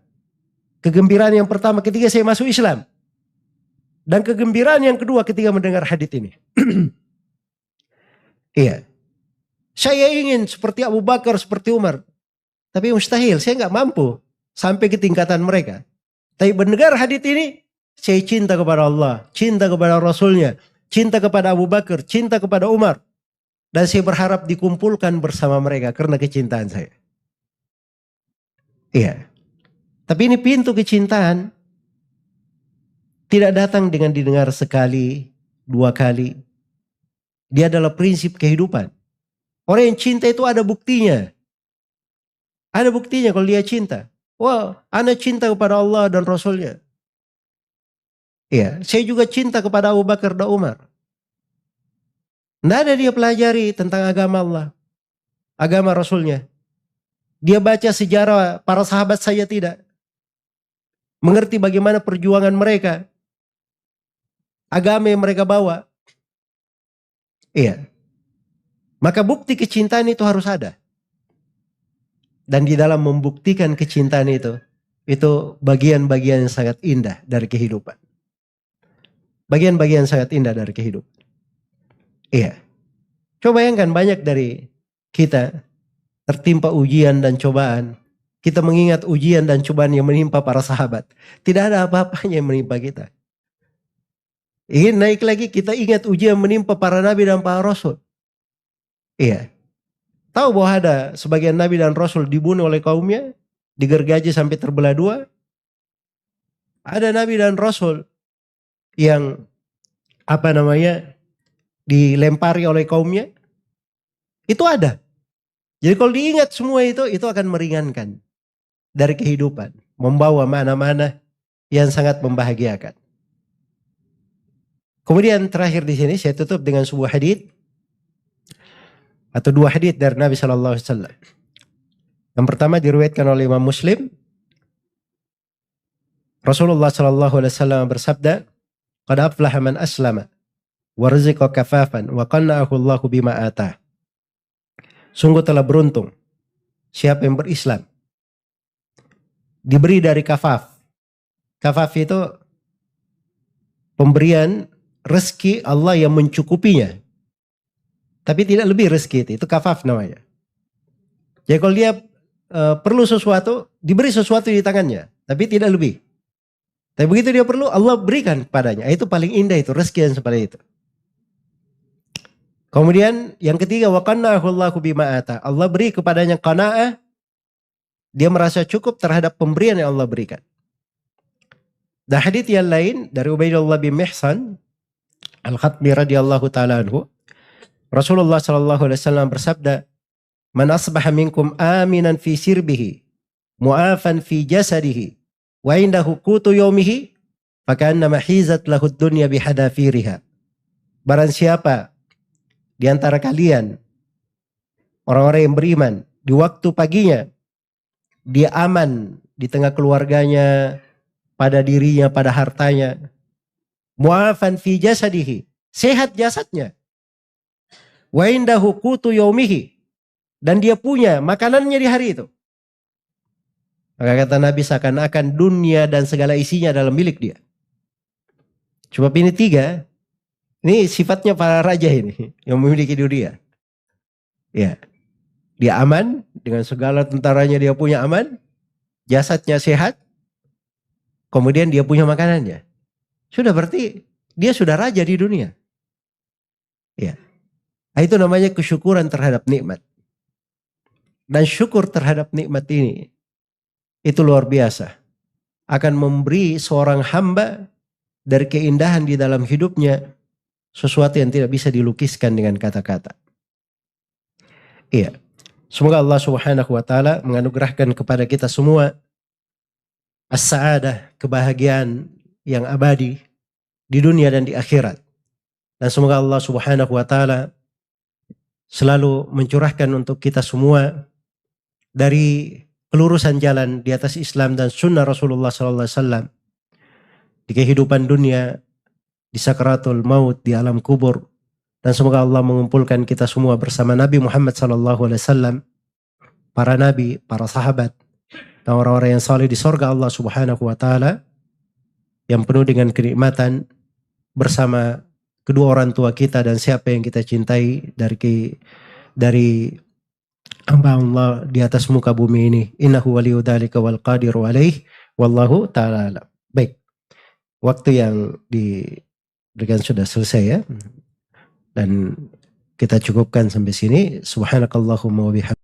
Kegembiraan yang pertama ketika saya masuk Islam. Dan kegembiraan yang kedua ketika mendengar hadits ini. Iya. Saya ingin seperti Abu Bakar, seperti Umar. Tapi mustahil, saya nggak mampu sampai ke tingkatan mereka. Tapi mendengar hadits ini, saya cinta kepada Allah, cinta kepada Rasulnya, cinta kepada Abu Bakar, cinta kepada Umar. Dan saya berharap dikumpulkan bersama mereka karena kecintaan saya. Iya. Tapi ini pintu kecintaan tidak datang dengan didengar sekali, dua kali. Dia adalah prinsip kehidupan. Orang yang cinta itu ada buktinya. Ada buktinya kalau dia cinta. Wah, ana cinta kepada Allah dan Rasulnya. Iya, saya juga cinta kepada Abu Bakar dan Umar. Tidak ada dia pelajari tentang agama Allah, agama Rasulnya. Dia baca sejarah para sahabat saya tidak. Mengerti bagaimana perjuangan mereka. Agama yang mereka bawa. Iya. Maka bukti kecintaan itu harus ada. Dan di dalam membuktikan kecintaan itu bagian-bagian yang sangat indah dari kehidupan. Bagian-bagian sangat indah dari kehidupan. Iya. Coba bayangkan banyak dari kita tertimpa ujian dan cobaan. Kita mengingat ujian dan cobaan yang menimpa para sahabat. Tidak ada apa-apanya yang menimpa kita. Ingin naik lagi, kita ingat ujian menimpa para nabi dan para rasul. Iya. Tahu bahwa ada sebagian nabi dan rasul dibunuh oleh kaumnya, digergaji sampai terbelah dua. Ada nabi dan rasul yang dilempari oleh kaumnya. Itu ada. Jadi kalau diingat semua itu akan meringankan dari kehidupan, membawa mana-mana yang sangat membahagiakan. Kemudian terakhir di sini saya tutup dengan sebuah hadits atau dua hadits dari Nabi Sallallahu Alaihi Wasallam. Yang pertama diriwayatkan oleh Imam Muslim. Rasulullah Sallallahu Alaihi Wasallam bersabda, "Qad aflaha man aslama, wa rizqa kafafan, wa qanna'ahu Allahu bima atah." Sungguh telah beruntung siapa yang berislam, diberi dari kafaf. Kafaf itu pemberian rezeki Allah yang mencukupinya. Tapi tidak lebih rezeki itu kafaf namanya. Jadi kalau dia perlu sesuatu, diberi sesuatu di tangannya, tapi tidak lebih. Tapi begitu dia perlu, Allah berikan kepadanya. Itu paling indah itu, rezeki yang seperti itu. Kemudian yang ketiga, wa qanna'ahu Allahu bima ata. Allah beri kepadanya qanaah, dia merasa cukup terhadap pemberian yang Allah berikan. Dan hadits yang lain dari Ubaidullah bin Mihsan Al-Khatmi radhiyallahu taala anhu, Rasulullah sallallahu alaihi wasallam bersabda, "Man asbaha minkum aminan fi sirbihi, mu'afan fi jasadihi, wa indahu qutu yaumihi, fakannama hizat lahu dunya bihadafiriha." Barang siapa di antara kalian orang-orang yang beriman di waktu paginya dia aman di tengah keluarganya, pada dirinya, pada hartanya, mu'afan fi jasadihi, sehat jasadnya, wa indahu qutu yaumihi, dan dia punya makanannya di hari itu. Maka kata Nabi seakan-akan dunia dan segala isinya dalam milik dia. Sebab ini tiga, ini sifatnya para raja ini yang memiliki dunia. Ya, dia aman dengan segala tentaranya, dia punya aman, jasadnya sehat, kemudian dia punya makanannya. Sudah berarti dia sudah raja di dunia. Ya, itu namanya kesyukuran terhadap nikmat. Dan syukur terhadap nikmat ini itu luar biasa. Akan memberi seorang hamba dari keindahan di dalam hidupnya sesuatu yang tidak bisa dilukiskan dengan kata-kata. Iya. Semoga Allah Subhanahu wa taala menganugerahkan kepada kita semua as-sa'adah, kebahagiaan yang abadi di dunia dan di akhirat. Dan semoga Allah Subhanahu wa taala selalu mencurahkan untuk kita semua dari kelurusan jalan di atas Islam dan sunnah Rasulullah sallallahu alaihi wasallam di kehidupan dunia, di sakaratul maut, di alam kubur. Dan semoga Allah mengumpulkan kita semua bersama Nabi Muhammad sallallahu alaihi wasallam, para nabi, para sahabat, dan orang-orang yang saleh di surga Allah Subhanahu wa taala yang penuh dengan kenikmatan bersama kedua orang tua kita dan siapa yang kita cintai dari hamba Allah di atas muka bumi ini. Innahu waliyu dzalika wal qadiru alaih, wallahu taala alam. Baik. Waktu yang diberikan sudah selesai ya. Dan kita cukupkan sampai sini. Subhanakallahumma wa bihamdika